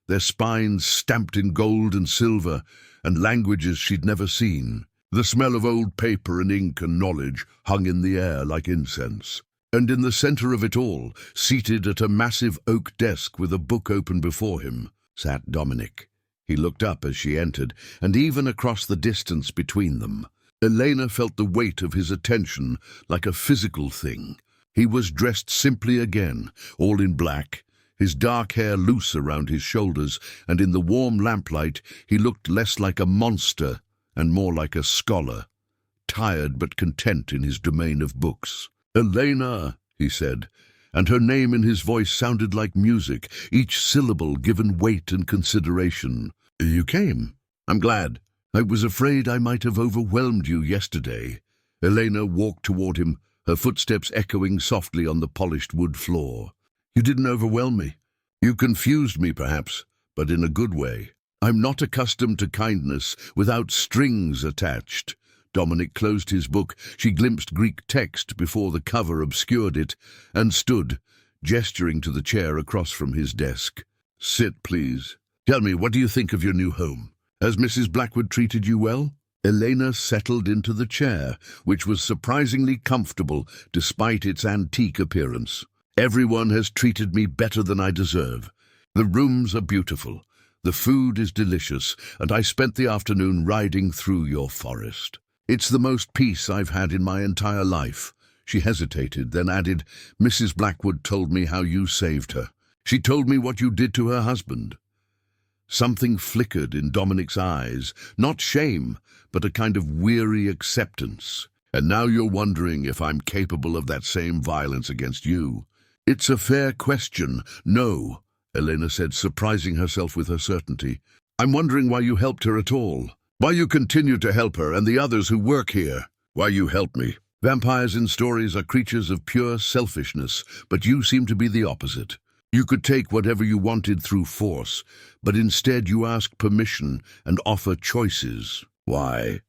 their spines stamped in gold and silver, and languages she'd never seen. The smell of old paper and ink and knowledge hung in the air like incense. And in the center of it all, seated at a massive oak desk with a book open before him, sat Dominic. He looked up as she entered, and even across the distance between them, Elena felt the weight of his attention like a physical thing. He was dressed simply again, all in black, his dark hair loose around his shoulders, and in the warm lamplight he looked less like a monster and more like a scholar, tired but content in his domain of books. "Elena," he said, and her name in his voice sounded like music, each syllable given weight and consideration. "You came. I'm glad. I was afraid I might have overwhelmed you yesterday." Elena walked toward him, her footsteps echoing softly on the polished wood floor. "You didn't overwhelm me. You confused me, perhaps, but in a good way. I'm not accustomed to kindness without strings attached." Dominic closed his book. She glimpsed Greek text before the cover obscured it, and stood, gesturing to the chair across from his desk. "Sit, please. Tell me, what do you think of your new home? Has Mrs. Blackwood treated you well?" Elena settled into the chair, which was surprisingly comfortable despite its antique appearance. "Everyone has treated me better than I deserve. The rooms are beautiful, the food is delicious, and I spent the afternoon riding through your forest. It's the most peace I've had in my entire life." She hesitated, then added, "Mrs. Blackwood told me how you saved her. She told me what you did to her husband." Something flickered in Dominic's eyes, not shame, but a kind of weary acceptance. "And now you're wondering if I'm capable of that same violence against you?" "It's a fair question. No," Elena said, surprising herself with her certainty. "I'm wondering why you helped her at all. Why you continue to help her and the others who work here. Why you help me. Vampires in stories are creatures of pure selfishness, but you seem to be the opposite. You could take whatever you wanted through force, but instead you ask permission and offer choices. Why?"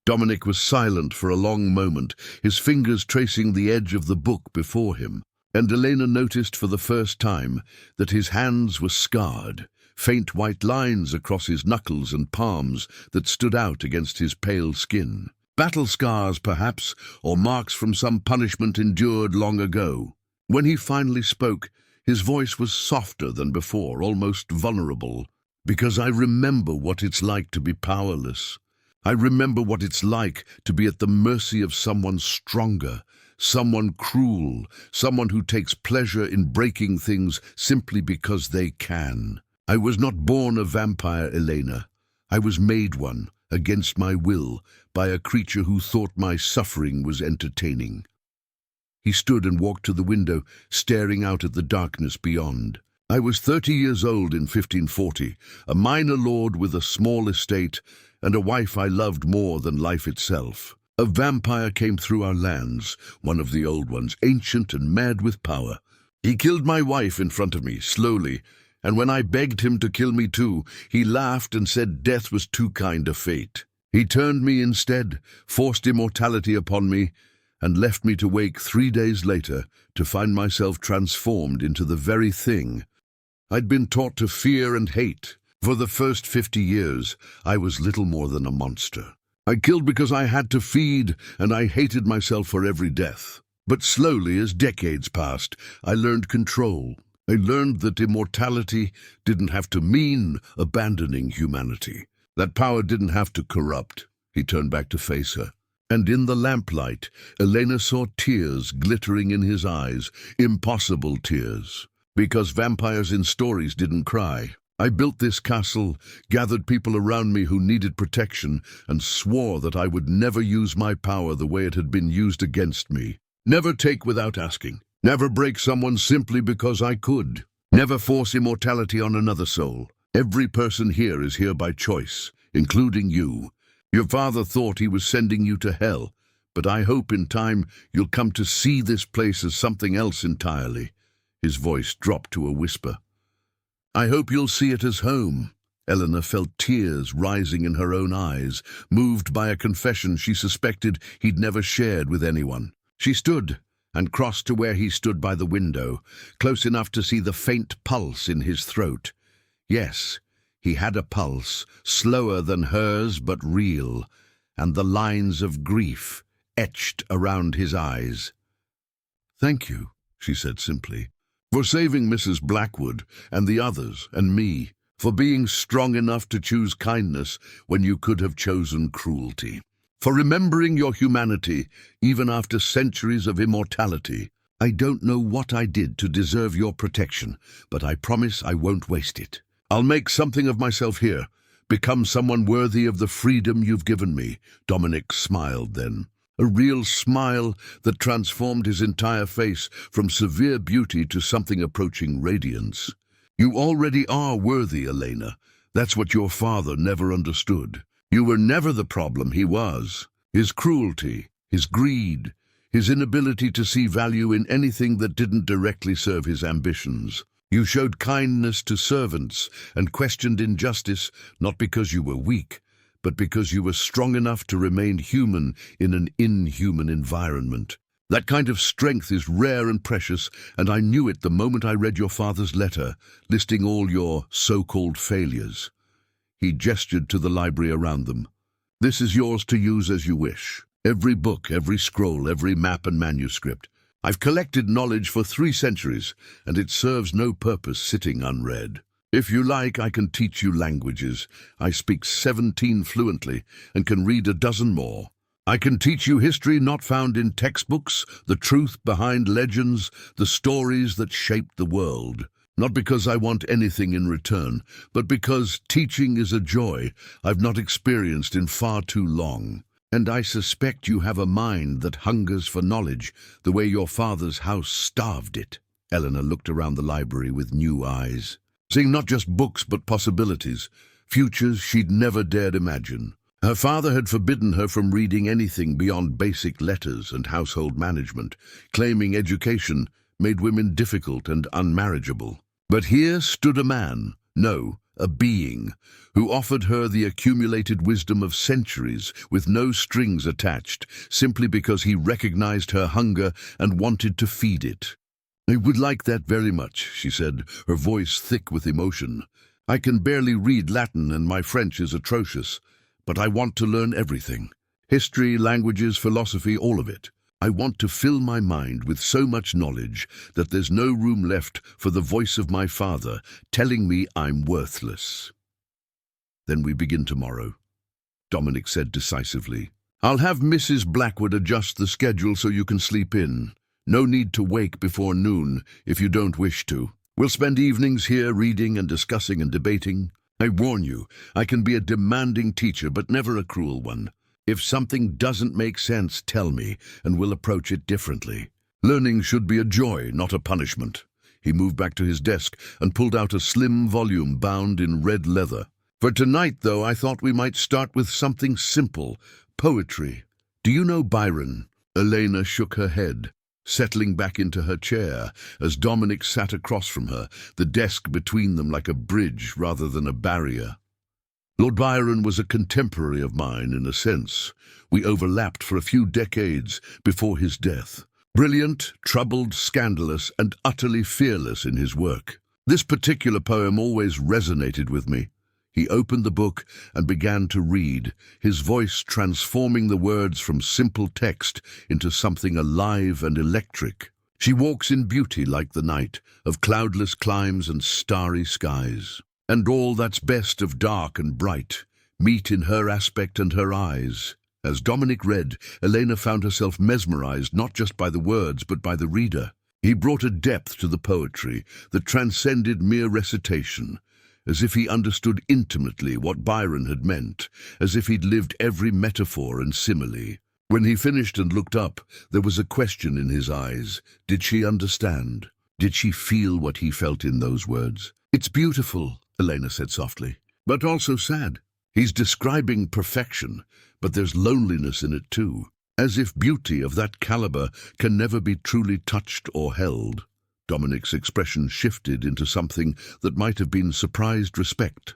Dominic was silent for a long moment, his fingers tracing the edge of the book before him, and Elena noticed for the first time that his hands were scarred, faint white lines across his knuckles and palms that stood out against his pale skin. Battle scars, perhaps, or marks from some punishment endured long ago. When he finally spoke, his voice was softer than before, almost vulnerable. "Because I remember what it's like to be powerless. I remember what it's like to be at the mercy of someone stronger, someone cruel, someone who takes pleasure in breaking things simply because they can. I was not born a vampire, Elena. I was made one, against my will, by a creature who thought my suffering was entertaining." He stood and walked to the window, staring out at the darkness beyond. "I was 30 years old in 1540, a minor lord with a small estate, and a wife I loved more than life itself. A vampire came through our lands, one of the old ones, ancient and mad with power. He killed my wife in front of me, slowly, and when I begged him to kill me too, he laughed and said death was too kind a fate. He turned me instead, forced immortality upon me, and left me to wake 3 days later to find myself transformed into the very thing I'd been taught to fear and hate. For the first 50 years, I was little more than a monster. I killed because I had to feed, and I hated myself for every death. But slowly, as decades passed, I learned control. I learned that immortality didn't have to mean abandoning humanity. That power didn't have to corrupt." He turned back to face her. And in the lamplight, Elena saw tears glittering in his eyes, impossible tears. "Because vampires in stories didn't cry. I built this castle, gathered people around me who needed protection, and swore that I would never use my power the way it had been used against me. Never take without asking. Never break someone simply because I could. Never force immortality on another soul. Every person here is here by choice, including you. Your father thought he was sending you to hell, but I hope in time you'll come to see this place as something else entirely." His voice dropped to a whisper. "I hope you'll see it as home." Eleanor felt tears rising in her own eyes, moved by a confession she suspected he'd never shared with anyone. She stood and crossed to where he stood by the window, close enough to see the faint pulse in his throat. Yes, he had a pulse, slower than hers but real, and the lines of grief etched around his eyes. "Thank you," she said simply, "for saving Mrs. Blackwood and the others and me, for being strong enough to choose kindness when you could have chosen cruelty, for remembering your humanity even after centuries of immortality. I don't know what I did to deserve your protection, but I promise I won't waste it. I'll make something of myself here, become someone worthy of the freedom you've given me." Dominic smiled then, a real smile that transformed his entire face from severe beauty to something approaching radiance. "You already are worthy, Elena. That's what your father never understood. You were never the problem, he was. His cruelty, his greed, his inability to see value in anything that didn't directly serve his ambitions. You showed kindness to servants and questioned injustice not because you were weak, but because you were strong enough to remain human in an inhuman environment. That kind of strength is rare and precious, and I knew it the moment I read your father's letter, listing all your so-called failures." He gestured to the library around them. "This is yours to use as you wish. Every book, every scroll, every map and manuscript. I've collected knowledge for 3 centuries, and it serves no purpose sitting unread. If you like, I can teach you languages. I speak 17 fluently and can read a dozen more. I can teach you history not found in textbooks, the truth behind legends, the stories that shaped the world. Not because I want anything in return, but because teaching is a joy I've not experienced in far too long. And I suspect you have a mind that hungers for knowledge, the way your father's house starved it." Eleanor looked around the library with new eyes, seeing not just books but possibilities, futures she'd never dared imagine. Her father had forbidden her from reading anything beyond basic letters and household management, claiming education made women difficult and unmarriageable. But here stood a man, no, a being, who offered her the accumulated wisdom of centuries with no strings attached, simply because he recognized her hunger and wanted to feed it. "I would like that very much," she said, her voice thick with emotion. "I can barely read Latin and my French is atrocious, but I want to learn everything. History, languages, philosophy, all of it. I want to fill my mind with so much knowledge that there's no room left for the voice of my father telling me I'm worthless." "Then we begin tomorrow," Dominic said decisively. "I'll have Mrs. Blackwood adjust the schedule so you can sleep in. No need to wake before noon if you don't wish to. We'll spend evenings here reading and discussing and debating. I warn you, I can be a demanding teacher but never a cruel one. If something doesn't make sense, tell me, and we'll approach it differently. Learning should be a joy, not a punishment." He moved back to his desk and pulled out a slim volume bound in red leather. "For tonight, though, I thought we might start with something simple, poetry. Do you know Byron?" Elena shook her head, settling back into her chair as Dominic sat across from her, the desk between them like a bridge rather than a barrier. "Lord Byron was a contemporary of mine, in a sense. We overlapped for a few decades before his death. Brilliant, troubled, scandalous, and utterly fearless in his work. This particular poem always resonated with me." He opened the book and began to read, his voice transforming the words from simple text into something alive and electric. "She walks in beauty like the night, of cloudless climes and starry skies. And all that's best of dark and bright meet in her aspect and her eyes." As Dominic read, Elena found herself mesmerized not just by the words but by the reader. He brought a depth to the poetry that transcended mere recitation, as if he understood intimately what Byron had meant, as if he'd lived every metaphor and simile. When he finished and looked up, there was a question in his eyes. Did she understand? Did she feel what he felt in those words? "It's beautiful," Elena said softly, "but also sad. He's describing perfection, but there's loneliness in it too, as if beauty of that caliber can never be truly touched or held." Dominic's expression shifted into something that might have been surprised respect.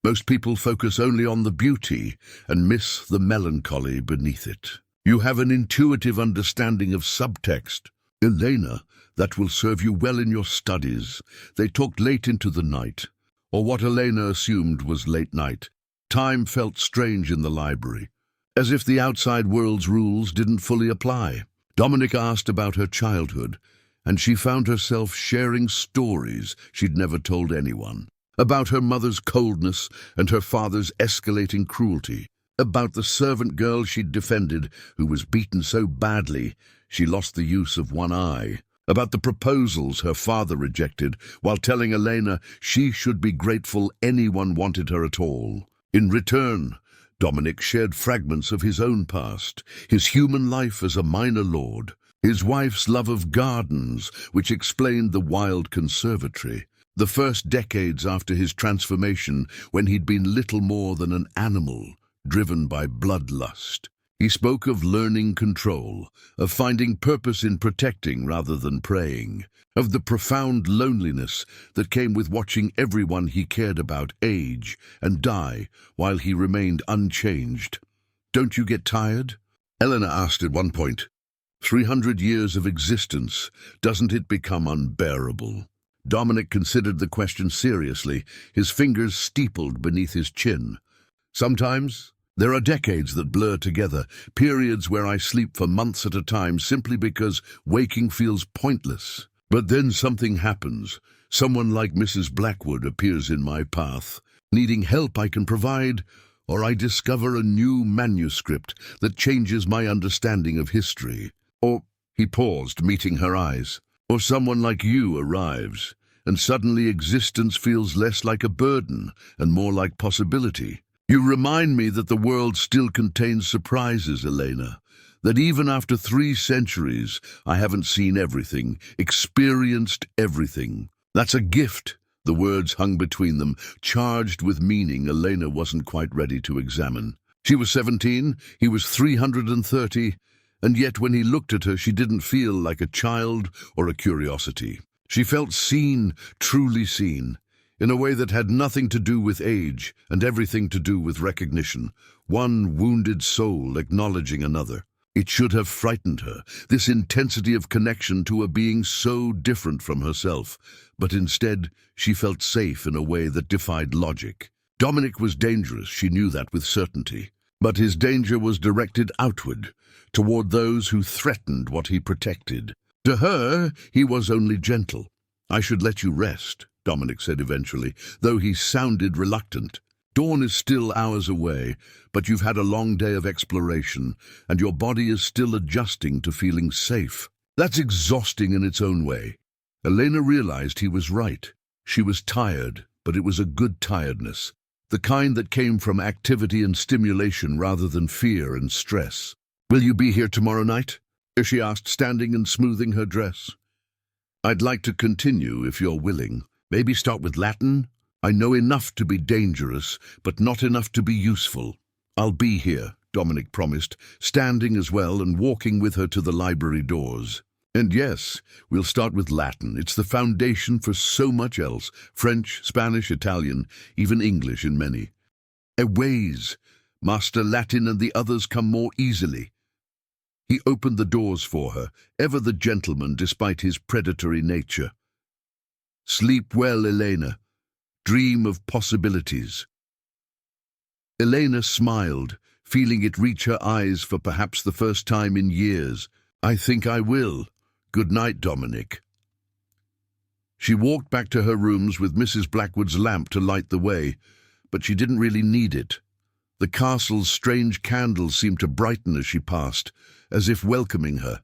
"Most people focus only on the beauty and miss the melancholy beneath it. You have an intuitive understanding of subtext. Elena, that will serve you well in your studies." They talked late into the night, or what Elena assumed was late night. Time felt strange in the library, as if the outside world's rules didn't fully apply. Dominic asked about her childhood, and she found herself sharing stories she'd never told anyone. About her mother's coldness and her father's escalating cruelty. About the servant girl she'd defended, who was beaten so badly she lost the use of one eye. About the proposals her father rejected, while telling Elena she should be grateful anyone wanted her at all. In return, Dominic shared fragments of his own past, his human life as a minor lord, his wife's love of gardens, which explained the wild conservatory, the first decades after his transformation when he'd been little more than an animal, driven by bloodlust. He spoke of learning control, of finding purpose in protecting rather than preying, of the profound loneliness that came with watching everyone he cared about age and die while he remained unchanged. "Don't you get tired?" Eleanor asked at one point. 300 years of existence, doesn't it become unbearable? Dominic considered the question seriously, his fingers steepled beneath his chin. "Sometimes. There are decades that blur together, periods where I sleep for months at a time simply because waking feels pointless. But then something happens. Someone like Mrs. Blackwood appears in my path, needing help I can provide, or I discover a new manuscript that changes my understanding of history. Or," he paused, meeting her eyes, "or someone like you arrives, and suddenly existence feels less like a burden and more like possibility. You remind me that the world still contains surprises, Elena, that even after 3 centuries, I haven't seen everything, experienced everything. That's a gift." The words hung between them, charged with meaning Elena wasn't quite ready to examine. She was 17, he was 330, and yet when he looked at her, she didn't feel like a child or a curiosity. She felt seen, truly seen, in a way that had nothing to do with age and everything to do with recognition, one wounded soul acknowledging another. It should have frightened her, this intensity of connection to a being so different from herself, but instead she felt safe in a way that defied logic. Dominic was dangerous, she knew that with certainty, but his danger was directed outward, toward those who threatened what he protected. To her, he was only gentle. "I should let you rest," Dominic said eventually, though he sounded reluctant. "Dawn is still hours away, but you've had a long day of exploration, and your body is still adjusting to feeling safe. That's exhausting in its own way." Elena realized he was right. She was tired, but it was a good tiredness, the kind that came from activity and stimulation rather than fear and stress. "Will you be here tomorrow night?" she asked, standing and smoothing her dress. "I'd like to continue if you're willing. Maybe start with Latin? I know enough to be dangerous, but not enough to be useful." "I'll be here," Dominic promised, standing as well and walking with her to the library doors. "And yes, we'll start with Latin. It's the foundation for so much else. French, Spanish, Italian, even English in many. Ways. Master Latin and the others come more easily." He opened the doors for her, ever the gentleman despite his predatory nature. "Sleep well, Elena. Dream of possibilities." Elena smiled, feeling it reach her eyes for perhaps the first time in years. "I think I will. Good night, Dominic." She walked back to her rooms with Mrs. Blackwood's lamp to light the way, but she didn't really need it. The castle's strange candles seemed to brighten as she passed, as if welcoming her,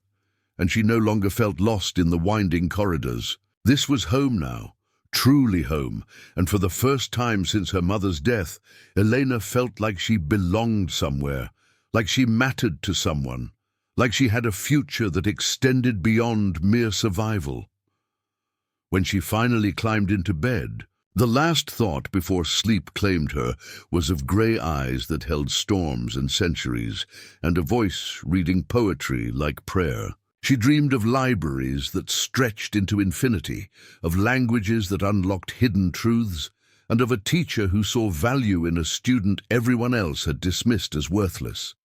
and she no longer felt lost in the winding corridors. This was home now, truly home, and for the first time since her mother's death, Elena felt like she belonged somewhere, like she mattered to someone, like she had a future that extended beyond mere survival. When she finally climbed into bed, the last thought before sleep claimed her was of grey eyes that held storms and centuries, and a voice reading poetry like prayer. She dreamed of libraries that stretched into infinity, of languages that unlocked hidden truths, and of a teacher who saw value in a student everyone else had dismissed as worthless.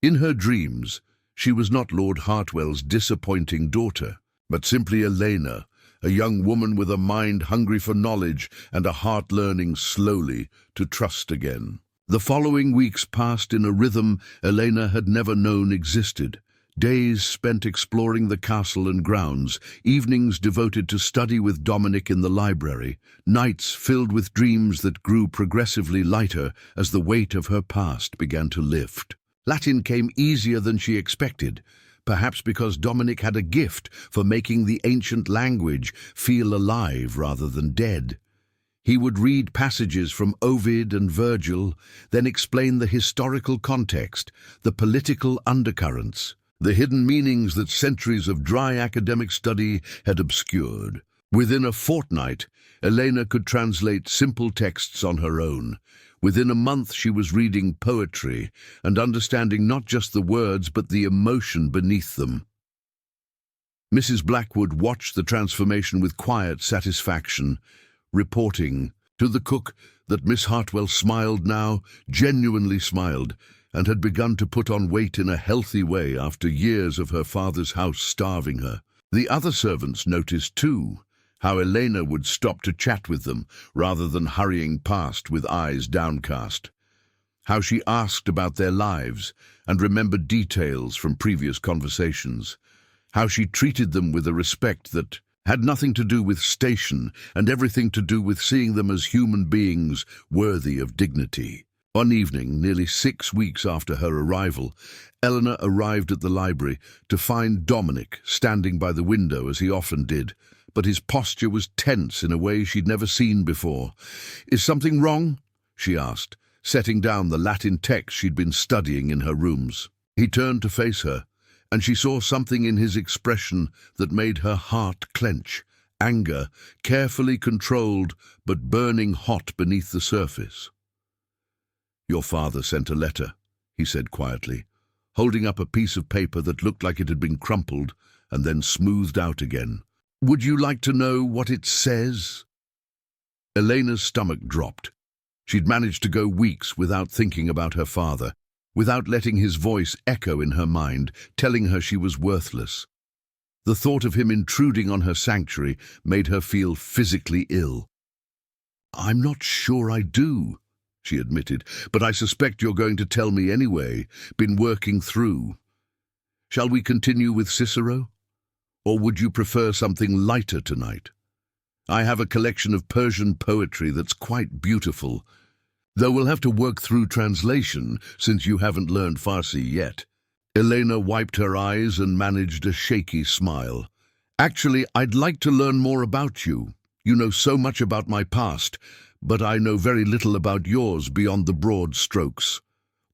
In her dreams, she was not Lord Hartwell's disappointing daughter, but simply Elena, a young woman with a mind hungry for knowledge and a heart learning slowly to trust again. The following weeks passed in a rhythm Elena had never known existed. Days spent exploring the castle and grounds, evenings devoted to study with Dominic in the library, nights filled with dreams that grew progressively lighter as the weight of her past began to lift. Latin came easier than she expected, perhaps because Dominic had a gift for making the ancient language feel alive rather than dead. He would read passages from Ovid and Virgil, then explain the historical context, the political undercurrents, the hidden meanings that centuries of dry academic study had obscured. Within a fortnight, Elena could translate simple texts on her own. Within a month, she was reading poetry and understanding not just the words but the emotion beneath them. Mrs. Blackwood watched the transformation with quiet satisfaction, reporting to the cook that Miss Hartwell smiled now, genuinely smiled, and had begun to put on weight in a healthy way after years of her father's house starving her. The other servants noticed too how Elena would stop to chat with them rather than hurrying past with eyes downcast, how she asked about their lives and remembered details from previous conversations, how she treated them with a respect that had nothing to do with station and everything to do with seeing them as human beings worthy of dignity. One evening, nearly 6 weeks after her arrival, Eleanor arrived at the library to find Dominic standing by the window as he often did, but his posture was tense in a way she'd never seen before. "Is something wrong?" she asked, setting down the Latin text she'd been studying in her rooms. He turned to face her, and she saw something in his expression that made her heart clench, anger, carefully controlled but burning hot beneath the surface. "Your father sent a letter," he said quietly, holding up a piece of paper that looked like it had been crumpled and then smoothed out again. "Would you like to know what it says?" Elena's stomach dropped. She'd managed to go weeks without thinking about her father, without letting his voice echo in her mind, telling her she was worthless. The thought of him intruding on her sanctuary made her feel physically ill. "I'm not sure I do," she admitted, "but I suspect you're going to tell me anyway. Been working through. Shall we continue with Cicero? Or would you prefer something lighter tonight? I have a collection of Persian poetry that's quite beautiful, though we'll have to work through translation since you haven't learned Farsi yet." Elena wiped her eyes and managed a shaky smile. "Actually, I'd like to learn more about you. You know so much about my past, but I know very little about yours beyond the broad strokes.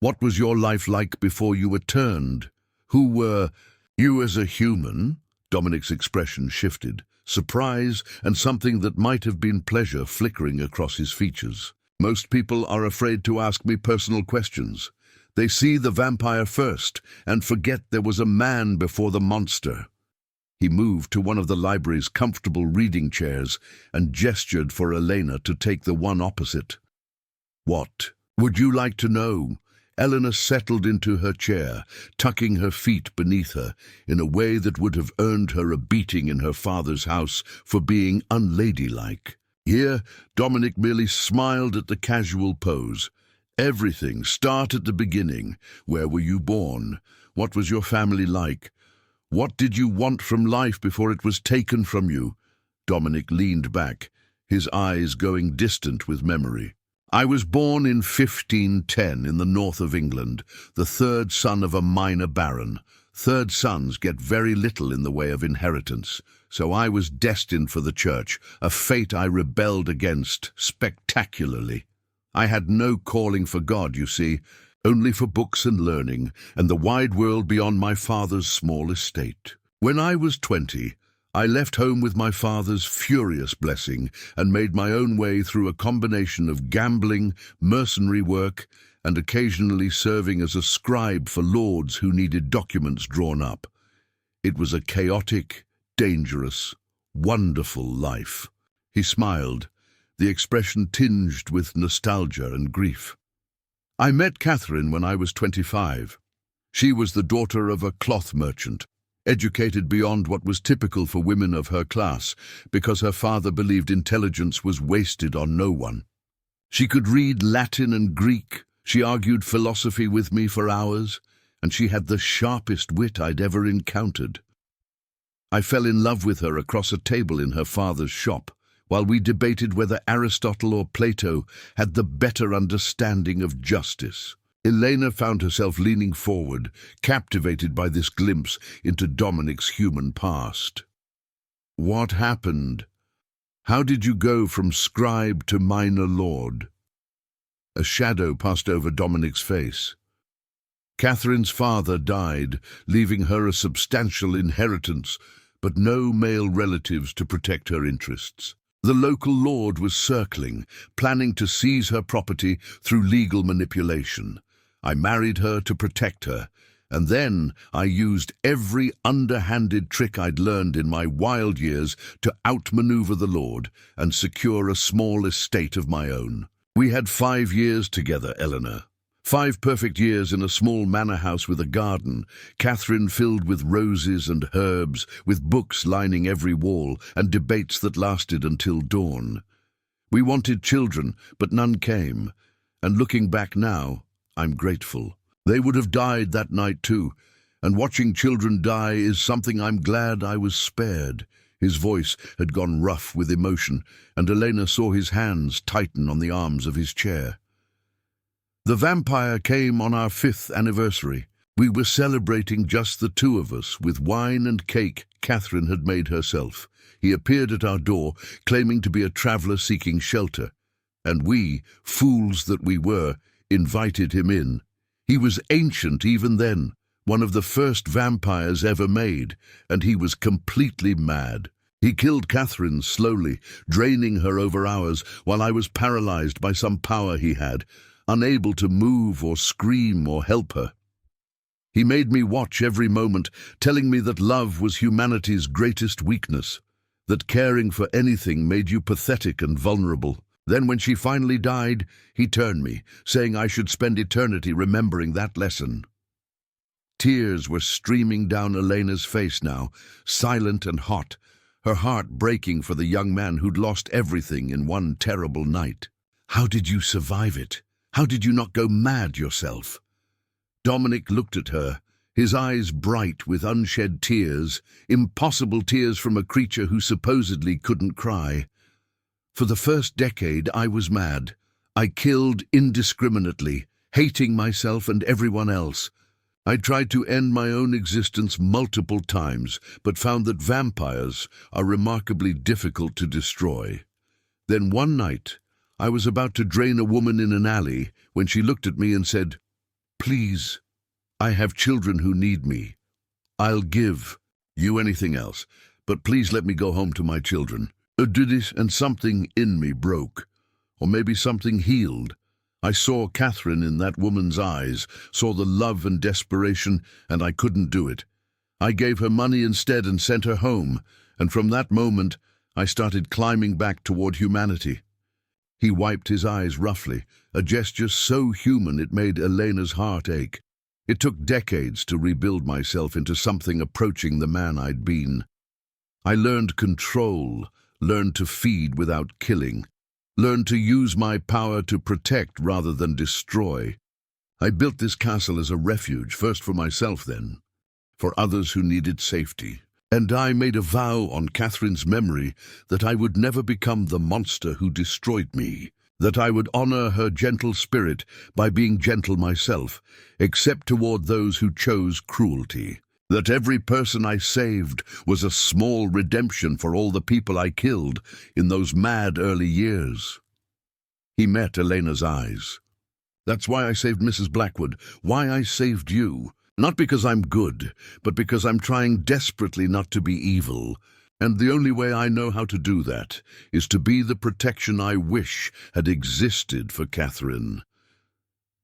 What was your life like before you were turned? Who were you as a human?" Dominic's expression shifted, surprise and something that might have been pleasure flickering across his features. "Most people are afraid to ask me personal questions. They see the vampire first and forget there was a man before the monster." He moved to one of the library's comfortable reading chairs and gestured for Elena to take the one opposite. "What would you like to know?" Eleanor settled into her chair, tucking her feet beneath her in a way that would have earned her a beating in her father's house for being unladylike. Here, Dominic merely smiled at the casual pose. "Everything. Start at the beginning. Where were you born? What was your family like? What did you want from life before it was taken from you?" Dominic leaned back, his eyes going distant with memory. "I was born in 1510 in the north of England, the third son of a minor baron. Third sons get very little in the way of inheritance, so I was destined for the church, a fate I rebelled against spectacularly. I had no calling for God, you see, only for books and learning, and the wide world beyond my father's small estate. When I was 20, I left home with my father's furious blessing and made my own way through a combination of gambling, mercenary work, and occasionally serving as a scribe for lords who needed documents drawn up. It was a chaotic, dangerous, wonderful life." He smiled, the expression tinged with nostalgia and grief. "I met Catherine when I was 25. She was the daughter of a cloth merchant, educated beyond what was typical for women of her class because her father believed intelligence was wasted on no one. She could read Latin and Greek. She argued philosophy with me for hours, and she had the sharpest wit I'd ever encountered. I fell in love with her across a table in her father's shop, while we debated whether Aristotle or Plato had the better understanding of justice. Elena found herself leaning forward, captivated by this glimpse into Dominic's human past. "What happened? How did you go from scribe to minor lord?" A shadow passed over Dominic's face. Catherine's father died, leaving her a substantial inheritance, but no male relatives to protect her interests. The local lord was circling, planning to seize her property through legal manipulation. I married her to protect her, and then I used every underhanded trick I'd learned in my wild years to outmaneuver the lord and secure a small estate of my own. We had 5 years together, Eleanor. 5 perfect years in a small manor house with a garden, Catherine filled with roses and herbs, with books lining every wall, and debates that lasted until dawn. We wanted children, but none came, and looking back now, I'm grateful. They would have died that night too, and watching children die is something I'm glad I was spared. His voice had gone rough with emotion, and Elena saw his hands tighten on the arms of his chair. The vampire came on our 5th anniversary. We were celebrating just the 2 of us, with wine and cake Catherine had made herself. He appeared at our door, claiming to be a traveller seeking shelter, and we, fools that we were, invited him in. He was ancient even then, one of the first vampires ever made, and he was completely mad. He killed Catherine slowly, draining her over hours, while I was paralyzed by some power he had, unable to move or scream or help her. He made me watch every moment, telling me that love was humanity's greatest weakness, that caring for anything made you pathetic and vulnerable. Then when she finally died, he turned me, saying I should spend eternity remembering that lesson. Tears were streaming down Elena's face now, silent and hot, her heart breaking for the young man who'd lost everything in one terrible night. "How did you survive it? How did you not go mad yourself?" Dominic looked at her, his eyes bright with unshed tears, impossible tears from a creature who supposedly couldn't cry. "For the first decade, I was mad. I killed indiscriminately, hating myself and everyone else. I tried to end my own existence multiple times, but found that vampires are remarkably difficult to destroy. Then one night, I was about to drain a woman in an alley when she looked at me and said, 'Please, I have children who need me. I'll give you anything else, but please let me go home to my children.' I did it, and something in me broke, or maybe something healed. I saw Catherine in that woman's eyes, saw the love and desperation, and I couldn't do it. I gave her money instead and sent her home, and from that moment I started climbing back toward humanity." He wiped his eyes roughly, a gesture so human it made Elena's heart ache. "It took decades to rebuild myself into something approaching the man I'd been. I learned control, learned to feed without killing, learned to use my power to protect rather than destroy. I built this castle as a refuge, first for myself then, for others who needed safety. And I made a vow on Catherine's memory that I would never become the monster who destroyed me, that I would honor her gentle spirit by being gentle myself, except toward those who chose cruelty. That every person I saved was a small redemption for all the people I killed in those mad early years." He met Elena's eyes. "That's why I saved Mrs. Blackwood, why I saved you. Not because I'm good, but because I'm trying desperately not to be evil. And the only way I know how to do that is to be the protection I wish had existed for Catherine."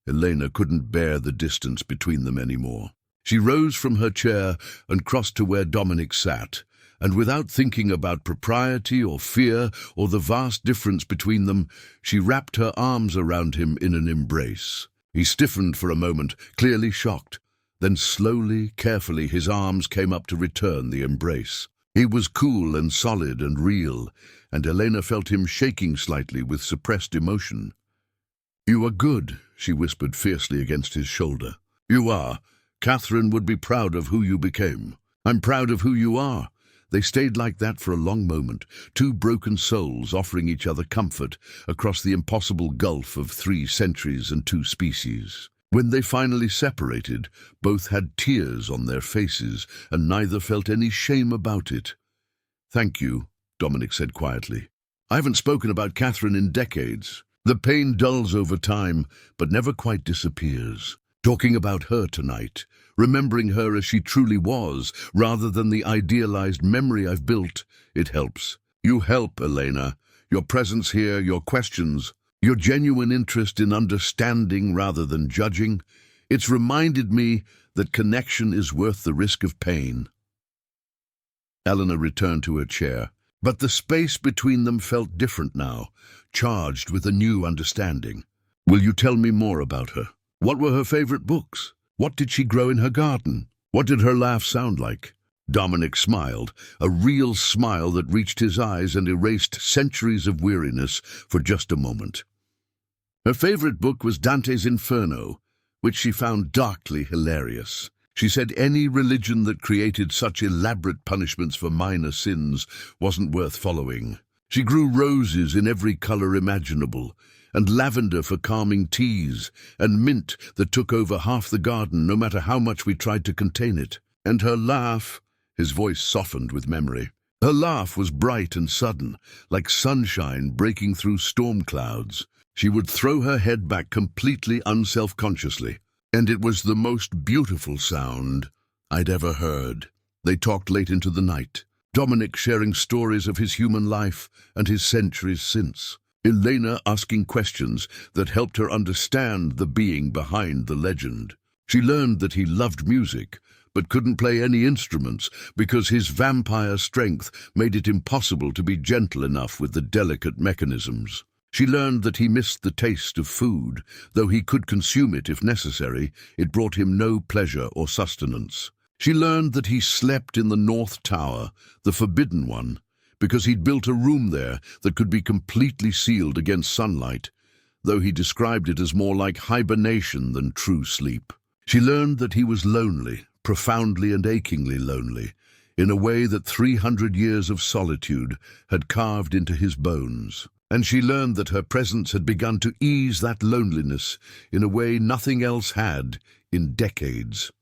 Elena couldn't bear the distance between them anymore. She rose from her chair and crossed to where Dominic sat, and without thinking about propriety or fear or the vast difference between them, she wrapped her arms around him in an embrace. He stiffened for a moment, clearly shocked. Then slowly, carefully, his arms came up to return the embrace. He was cool and solid and real, and Elena felt him shaking slightly with suppressed emotion. "You are good," she whispered fiercely against his shoulder. "You are. Catherine would be proud of who you became. I'm proud of who you are." They stayed like that for a long moment, two broken souls offering each other comfort across the impossible gulf of 3 centuries and 2 species. When they finally separated, both had tears on their faces, and neither felt any shame about it. "Thank you," Dominic said quietly. "I haven't spoken about Catherine in decades. The pain dulls over time, but never quite disappears. Talking about her tonight, remembering her as she truly was, rather than the idealized memory I've built, it helps. You help, Elena. Your presence here, your questions, your genuine interest in understanding rather than judging, it's reminded me that connection is worth the risk of pain." Eleanor returned to her chair, but the space between them felt different now, charged with a new understanding. "Will you tell me more about her? What were her favorite books? What did she grow in her garden? What did her laugh sound like?" Dominic smiled, a real smile that reached his eyes and erased centuries of weariness for just a moment. Her favorite book was Dante's Inferno, which she found darkly hilarious. She said any religion that created such elaborate punishments for minor sins wasn't worth following. She grew roses in every color imaginable, and lavender for calming teas, and mint that took over half the garden no matter how much we tried to contain it. And her laugh, his voice softened with memory, her laugh was bright and sudden, like sunshine breaking through storm clouds. She would throw her head back completely unself-consciously, and it was the most beautiful sound I'd ever heard. They talked late into the night, Dominic sharing stories of his human life and his centuries since. Elena asking questions that helped her understand the being behind the legend. She learned that he loved music, but couldn't play any instruments because his vampire strength made it impossible to be gentle enough with the delicate mechanisms. She learned that he missed the taste of food. Though he could consume it if necessary, it brought him no pleasure or sustenance. She learned that he slept in the North Tower, the forbidden one, because he'd built a room there that could be completely sealed against sunlight, though he described it as more like hibernation than true sleep. She learned that he was lonely, profoundly and achingly lonely, in a way that 300 years of solitude had carved into his bones. And she learned that her presence had begun to ease that loneliness in a way nothing else had in decades.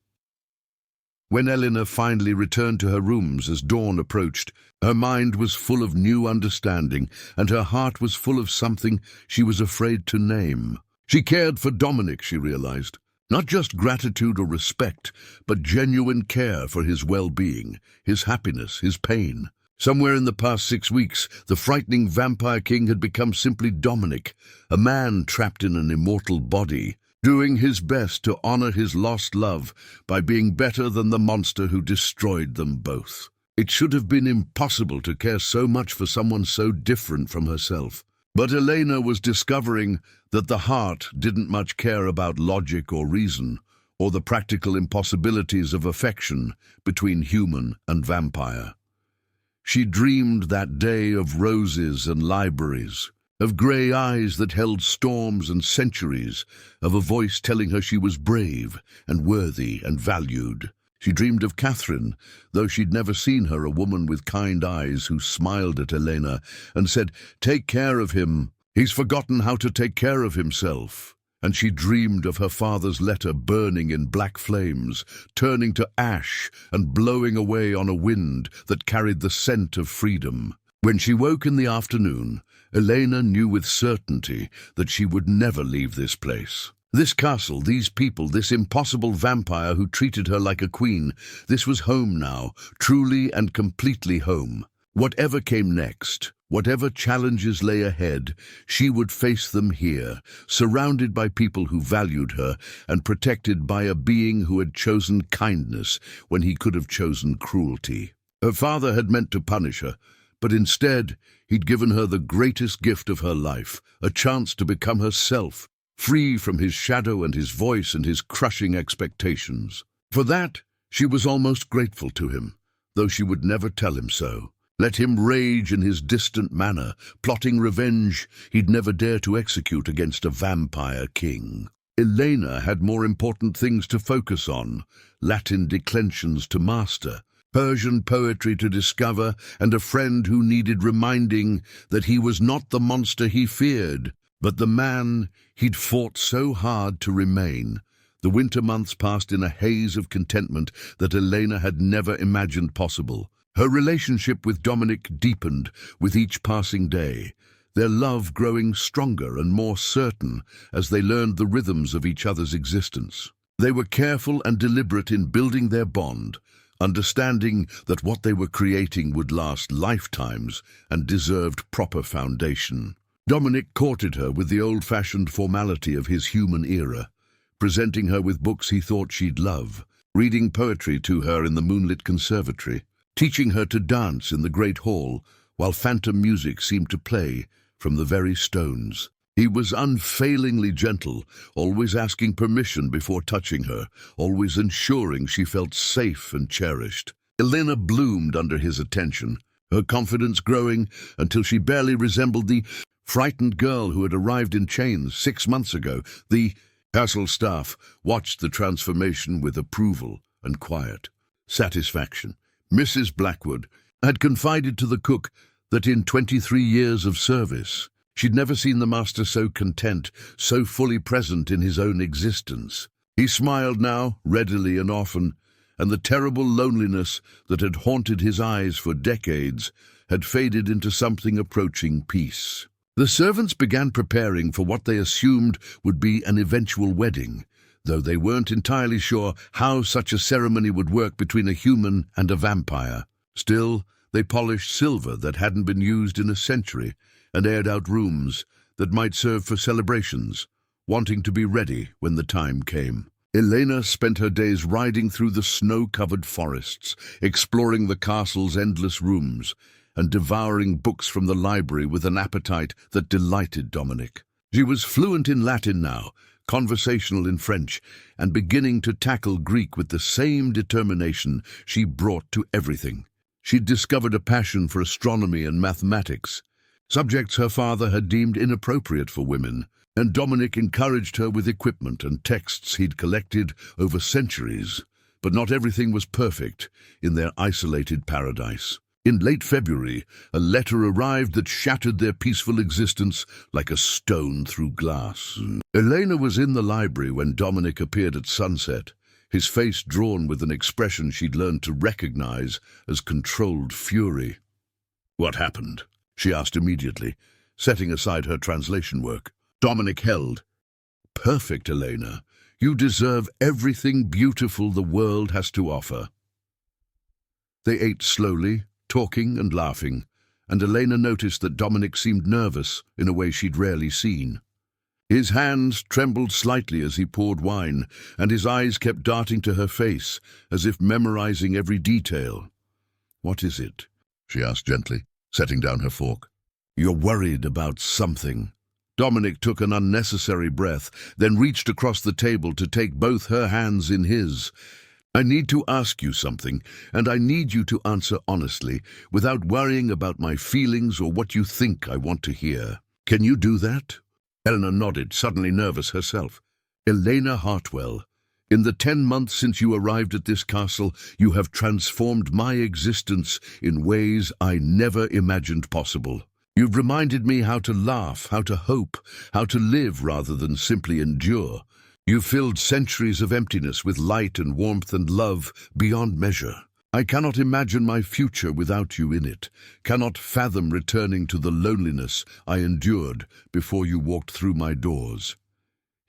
When Eleanor finally returned to her rooms as dawn approached, her mind was full of new understanding, and her heart was full of something she was afraid to name. She cared for Dominic, she realized. Not just gratitude or respect, but genuine care for his well-being, his happiness, his pain. Somewhere in the past 6 weeks, the frightening Vampire King had become simply Dominic, a man trapped in an immortal body, doing his best to honor his lost love by being better than the monster who destroyed them both. It should have been impossible to care so much for someone so different from herself. But Elena was discovering that the heart didn't much care about logic or reason, or the practical impossibilities of affection between human and vampire. She dreamed that day of roses and libraries, of grey eyes that held storms and centuries, of a voice telling her she was brave and worthy and valued. She dreamed of Catherine, though she'd never seen her a woman with kind eyes who smiled at Elena and said, "Take care of him. He's forgotten how to take care of himself." And she dreamed of her father's letter burning in black flames, turning to ash and blowing away on a wind that carried the scent of freedom. When she woke in the afternoon, Elena knew with certainty that she would never leave this place. This castle, these people, this impossible vampire who treated her like a queen, this was home now, truly and completely home. Whatever came next, whatever challenges lay ahead, she would face them here, surrounded by people who valued her and protected by a being who had chosen kindness when he could have chosen cruelty. Her father had meant to punish her, but instead he'd given her the greatest gift of her life, a chance to become herself, free from his shadow and his voice and his crushing expectations. For that, she was almost grateful to him, though she would never tell him so. Let him rage in his distant manner, plotting revenge he'd never dare to execute against a vampire king. Elena had more important things to focus on: Latin declensions to master, Persian poetry to discover, and a friend who needed reminding that he was not the monster he feared, but the man he'd fought so hard to remain. The winter months passed in a haze of contentment that Elena had never imagined possible. Her relationship with Dominic deepened with each passing day, their love growing stronger and more certain as they learned the rhythms of each other's existence. They were careful and deliberate in building their bond, understanding that what they were creating would last lifetimes and deserved proper foundation. Dominic courted her with the old-fashioned formality of his human era, presenting her with books he thought she'd love, reading poetry to her in the moonlit conservatory, teaching her to dance in the great hall while phantom music seemed to play from the very stones. He was unfailingly gentle, always asking permission before touching her, always ensuring she felt safe and cherished. Elena bloomed under his attention, her confidence growing until she barely resembled the frightened girl who had arrived in chains 6 months ago. The castle staff watched the transformation with approval and quiet satisfaction. Mrs. Blackwood had confided to the cook that in 23 years of service, she'd never seen the master so content, so fully present in his own existence. He smiled now, readily and often, and the terrible loneliness that had haunted his eyes for decades had faded into something approaching peace. The servants began preparing for what they assumed would be an eventual wedding, though they weren't entirely sure how such a ceremony would work between a human and a vampire. Still, they polished silver that hadn't been used in a century and aired out rooms that might serve for celebrations, wanting to be ready when the time came. Elena spent her days riding through the snow-covered forests, exploring the castle's endless rooms, and devouring books from the library with an appetite that delighted Dominic. She was fluent in Latin now, conversational in French, and beginning to tackle Greek with the same determination she brought to everything. She'd discovered a passion for astronomy and mathematics, subjects her father had deemed inappropriate for women, and Dominic encouraged her with equipment and texts he'd collected over centuries. But not everything was perfect in their isolated paradise. In late February, a letter arrived that shattered their peaceful existence like a stone through glass. Elena was in the library when Dominic appeared at sunset, his face drawn with an expression she'd learned to recognize as controlled fury. "What happened?" she asked immediately, setting aside her translation work. Dominic held. "Perfect, Elena. You deserve everything beautiful the world has to offer." They ate slowly, talking and laughing, and Elena noticed that Dominic seemed nervous in a way she'd rarely seen. His hands trembled slightly as he poured wine, and his eyes kept darting to her face, as if memorizing every detail. "What is it?" she asked gently, setting down her fork. "You're worried about something." Dominic took an unnecessary breath, then reached across the table to take both her hands in his. "I need to ask you something, and I need you to answer honestly, without worrying about my feelings or what you think I want to hear. Can you do that?" Elena nodded, suddenly nervous herself. "Elena Hartwell, in the 10 months since you arrived at this castle, you have transformed my existence in ways I never imagined possible. You've reminded me how to laugh, how to hope, how to live rather than simply endure. You've filled centuries of emptiness with light and warmth and love beyond measure. I cannot imagine my future without you in it, cannot fathom returning to the loneliness I endured before you walked through my doors."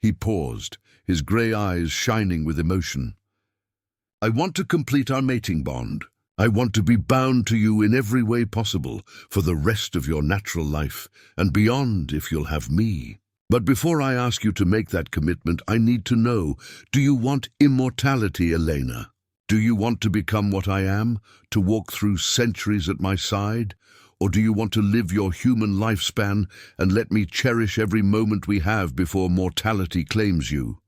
He paused, his grey eyes shining with emotion. "I want to complete our mating bond. I want to be bound to you in every way possible for the rest of your natural life, and beyond if you'll have me. But before I ask you to make that commitment, I need to know, do you want immortality, Elena? Do you want to become what I am, to walk through centuries at my side? Or do you want to live your human lifespan and let me cherish every moment we have before mortality claims you?"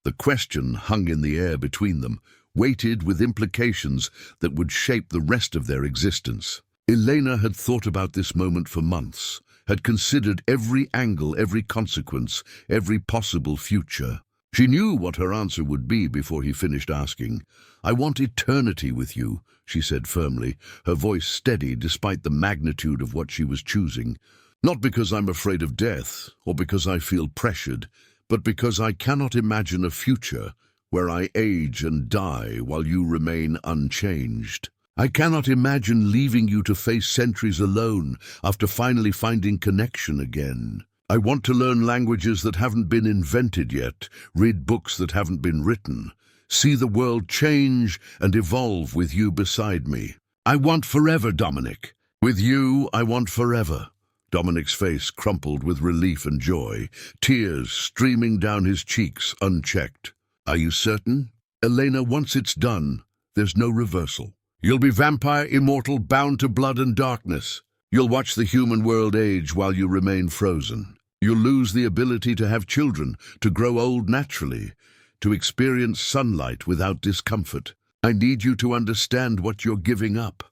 The question hung in the air between them, weighted with implications that would shape the rest of their existence. Elena had thought about this moment for months, had considered every angle, every consequence, every possible future. She knew what her answer would be before he finished asking. "I want eternity with you," she said firmly, her voice steady despite the magnitude of what she was choosing. "Not because I'm afraid of death, or because I feel pressured, but because I cannot imagine a future where I age and die while you remain unchanged. I cannot imagine leaving you to face centuries alone after finally finding connection again. I want to learn languages that haven't been invented yet, read books that haven't been written, see the world change and evolve with you beside me. I want forever, Dominic. With you, I want forever." Dominic's face crumpled with relief and joy, tears streaming down his cheeks unchecked. "Are you certain?" "Elena, once it's done, there's no reversal. You'll be vampire, immortal, bound to blood and darkness. You'll watch the human world age while you remain frozen. You'll lose the ability to have children, to grow old naturally, to experience sunlight without discomfort. I need you to understand what you're giving up."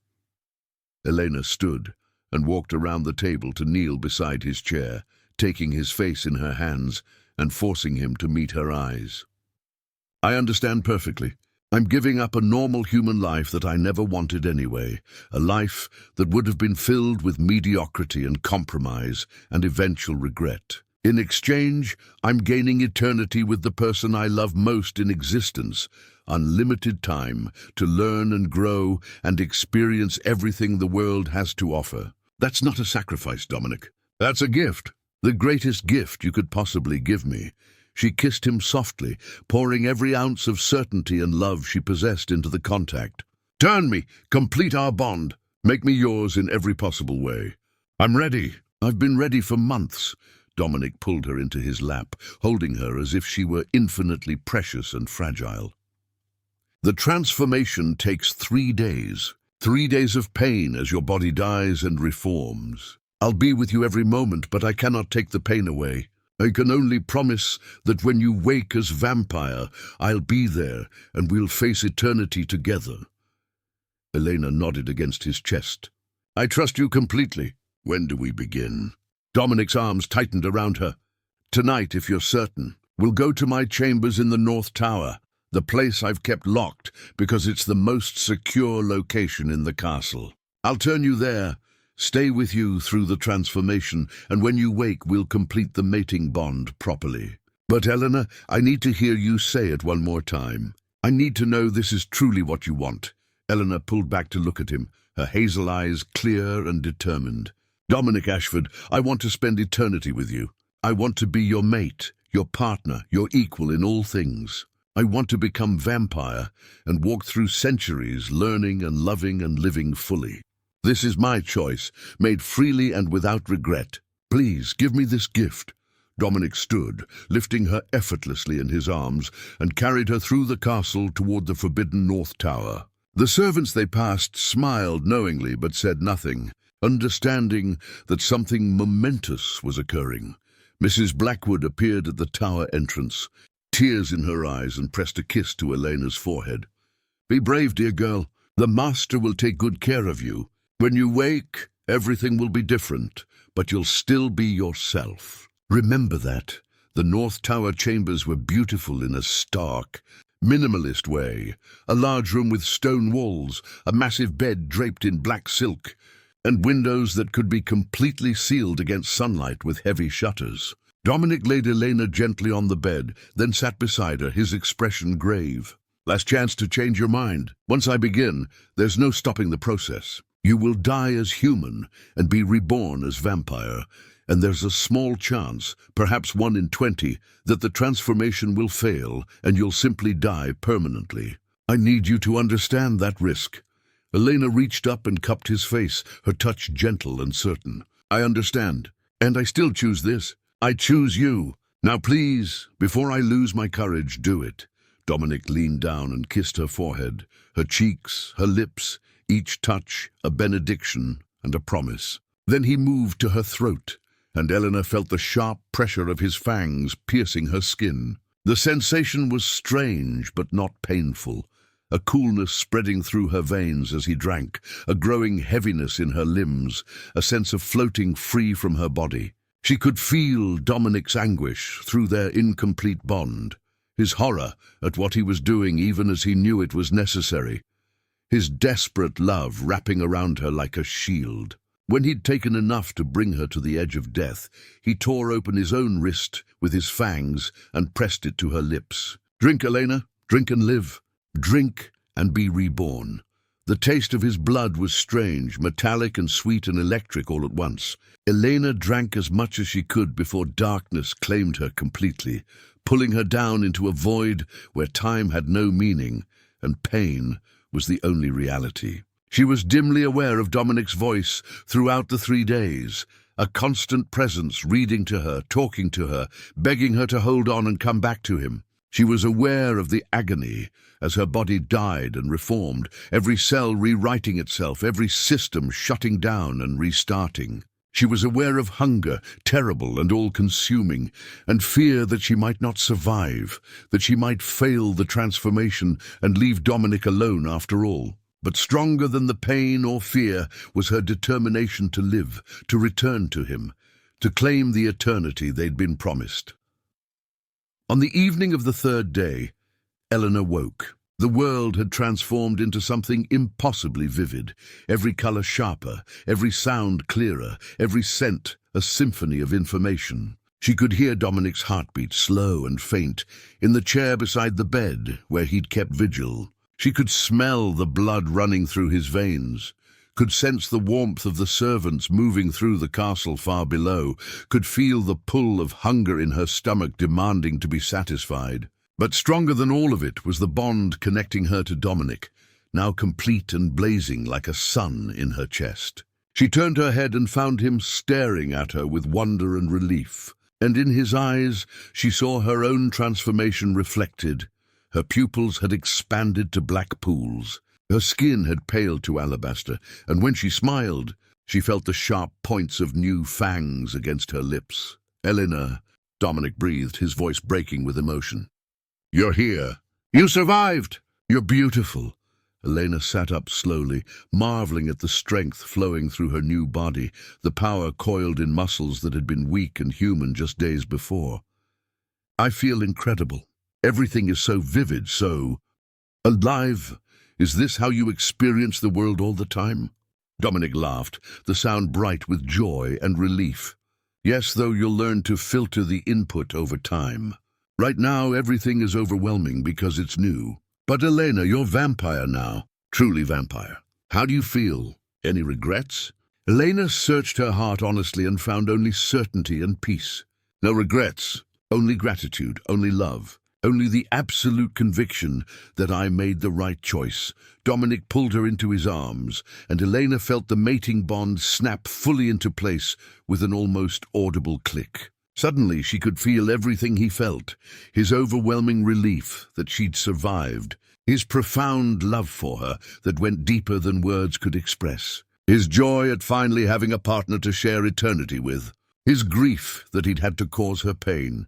Elena stood and walked around the table to kneel beside his chair, taking his face in her hands and forcing him to meet her eyes. "I understand perfectly. I'm giving up a normal human life that I never wanted anyway, a life that would have been filled with mediocrity and compromise and eventual regret. In exchange, I'm gaining eternity with the person I love most in existence, unlimited time to learn and grow and experience everything the world has to offer. That's not a sacrifice, Dominic. That's a gift, the greatest gift you could possibly give me." She kissed him softly, pouring every ounce of certainty and love she possessed into the contact. "Turn me, complete our bond, make me yours in every possible way." "I'm ready. I've been ready for months." Dominic pulled her into his lap, holding her as if she were infinitely precious and fragile. "The transformation takes 3 days. 3 days of pain as your body dies and reforms. I'll be with you every moment, but I cannot take the pain away. I can only promise that when you wake as vampire, I'll be there and we'll face eternity together." Elena nodded against his chest. "I trust you completely. When do we begin?" Dominic's arms tightened around her. "Tonight, if you're certain. We'll go to my chambers in the North Tower, the place I've kept locked because it's the most secure location in the castle. I'll turn you there, stay with you through the transformation, and when you wake, we'll complete the mating bond properly. But, Eleanor, I need to hear you say it one more time. I need to know this is truly what you want." Eleanor pulled back to look at him, her hazel eyes clear and determined. "Dominic Ashford, I want to spend eternity with you. I want to be your mate, your partner, your equal in all things. I want to become vampire and walk through centuries learning and loving and living fully. This is my choice, made freely and without regret. Please, give me this gift." Dominic stood, lifting her effortlessly in his arms, and carried her through the castle toward the forbidden North Tower. The servants they passed smiled knowingly but said nothing, understanding that something momentous was occurring. Mrs. Blackwood appeared at the tower entrance, tears in her eyes, and pressed a kiss to Elena's forehead. "Be brave, dear girl. The Master will take good care of you. When you wake, everything will be different, but you'll still be yourself. Remember that." The North Tower chambers were beautiful in a stark, minimalist way. A large room with stone walls, a massive bed draped in black silk, and windows that could be completely sealed against sunlight with heavy shutters. Dominic laid Elena gently on the bed, then sat beside her, his expression grave. "Last chance to change your mind. Once I begin, there's no stopping the process. You will die as human and be reborn as vampire, and there's a small chance, perhaps 1 in 20, that the transformation will fail and you'll simply die permanently. I need you to understand that risk." Elena reached up and cupped his face, her touch gentle and certain. "I understand, and I still choose this. I choose you. Now please, before I lose my courage, do it." Dominic leaned down and kissed her forehead, her cheeks, her lips, each touch a benediction and a promise. Then he moved to her throat, and Eleanor felt the sharp pressure of his fangs piercing her skin. The sensation was strange but not painful, a coolness spreading through her veins as he drank, a growing heaviness in her limbs, a sense of floating free from her body. She could feel Dominic's anguish through their incomplete bond, his horror at what he was doing even as he knew it was necessary, his desperate love wrapping around her like a shield. When he'd taken enough to bring her to the edge of death, he tore open his own wrist with his fangs and pressed it to her lips. "Drink, Elena, drink and live. Drink and be reborn." The taste of his blood was strange, metallic and sweet and electric all at once. Elena drank as much as she could before darkness claimed her completely, pulling her down into a void where time had no meaning and pain was the only reality. She was dimly aware of Dominic's voice throughout the 3 days, a constant presence reading to her, talking to her, begging her to hold on and come back to him. She was aware of the agony as her body died and reformed, every cell rewriting itself, every system shutting down and restarting. She was aware of hunger, terrible and all-consuming, and fear that she might not survive, that she might fail the transformation and leave Dominic alone after all. But stronger than the pain or fear was her determination to live, to return to him, to claim the eternity they'd been promised. On the evening of the 3rd day, Eleanor woke. The world had transformed into something impossibly vivid, every color sharper, every sound clearer, every scent a symphony of information. She could hear Dominic's heartbeat, slow and faint, in the chair beside the bed where he'd kept vigil. She could smell the blood running through his veins, could sense the warmth of the servants moving through the castle far below, could feel the pull of hunger in her stomach demanding to be satisfied. But stronger than all of it was the bond connecting her to Dominic, now complete and blazing like a sun in her chest. She turned her head and found him staring at her with wonder and relief, and in his eyes she saw her own transformation reflected. Her pupils had expanded to black pools. Her skin had paled to alabaster, and when she smiled, she felt the sharp points of new fangs against her lips. "Eleanor," Dominic breathed, his voice breaking with emotion. "You're here. You survived. You're beautiful." Elena sat up slowly, marveling at the strength flowing through her new body, the power coiled in muscles that had been weak and human just days before. "I feel incredible. Everything is so vivid, so alive. Is this how you experience the world all the time?" Dominic laughed, the sound bright with joy and relief. "Yes, though you'll learn to filter the input over time. Right now, everything is overwhelming because it's new. But Elena, you're vampire now, truly vampire. How do you feel? Any regrets?" Elena searched her heart honestly and found only certainty and peace. No regrets, only gratitude, only love. Only the absolute conviction that I made the right choice. Dominic pulled her into his arms, and Elena felt the mating bond snap fully into place with an almost audible click. Suddenly she could feel everything he felt, his overwhelming relief that she'd survived, his profound love for her that went deeper than words could express, his joy at finally having a partner to share eternity with, his grief that he'd had to cause her pain,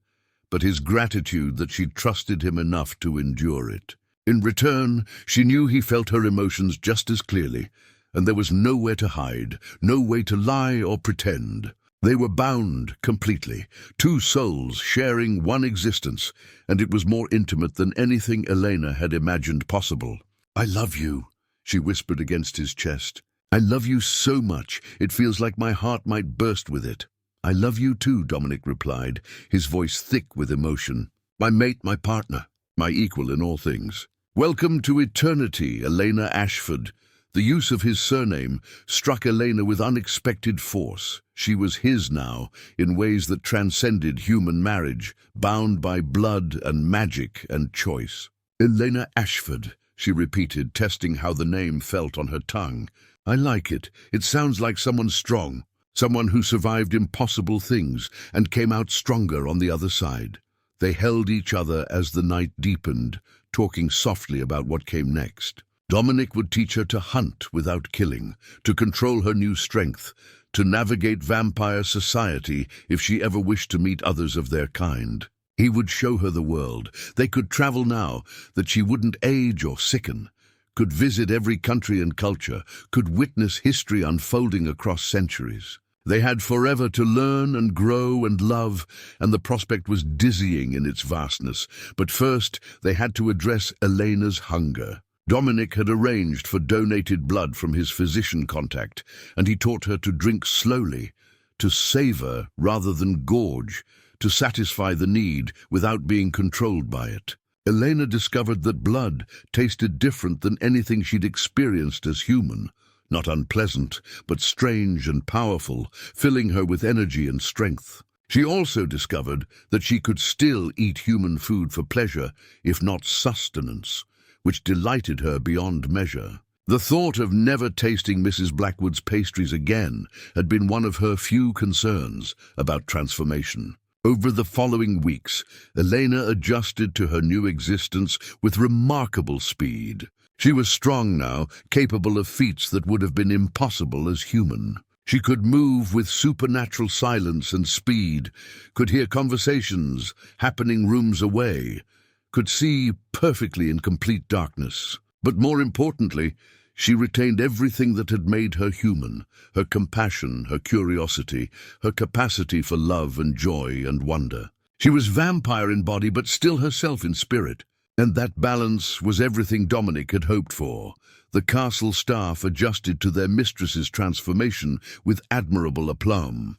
but his gratitude that she'd trusted him enough to endure it. In return, she knew he felt her emotions just as clearly, and there was nowhere to hide, no way to lie or pretend. They were bound completely, 2 souls sharing one existence, and it was more intimate than anything Elena had imagined possible. "I love you," she whispered against his chest. "I love you so much, it feels like my heart might burst with it." "I love you too," Dominic replied, his voice thick with emotion. "My mate, my partner, my equal in all things." "Welcome to eternity, Elena Ashford." The use of his surname struck Elena with unexpected force. She was his now, in ways that transcended human marriage, bound by blood and magic and choice. "Elena Ashford," she repeated, testing how the name felt on her tongue. "I like it. It sounds like someone strong. Someone who survived impossible things and came out stronger on the other side." They held each other as the night deepened, talking softly about what came next. Dominic would teach her to hunt without killing, to control her new strength, to navigate vampire society if she ever wished to meet others of their kind. He would show her the world. They could travel now, that she wouldn't age or sicken, could visit every country and culture, could witness history unfolding across centuries. They had forever to learn and grow and love, and the prospect was dizzying in its vastness. But first, they had to address Elena's hunger. Dominic had arranged for donated blood from his physician contact, and he taught her to drink slowly, to savor rather than gorge, to satisfy the need without being controlled by it. Elena discovered that blood tasted different than anything she'd experienced as human. Not unpleasant, but strange and powerful, filling her with energy and strength. She also discovered that she could still eat human food for pleasure, if not sustenance, which delighted her beyond measure. The thought of never tasting Mrs. Blackwood's pastries again had been one of her few concerns about transformation. Over the following weeks, Elena adjusted to her new existence with remarkable speed. She was strong now, capable of feats that would have been impossible as human. She could move with supernatural silence and speed, could hear conversations happening rooms away, could see perfectly in complete darkness. But more importantly, she retained everything that had made her human: her compassion, her curiosity, her capacity for love and joy and wonder. She was vampire in body, but still herself in spirit. And that balance was everything Dominic had hoped for. The castle staff adjusted to their mistress's transformation with admirable aplomb.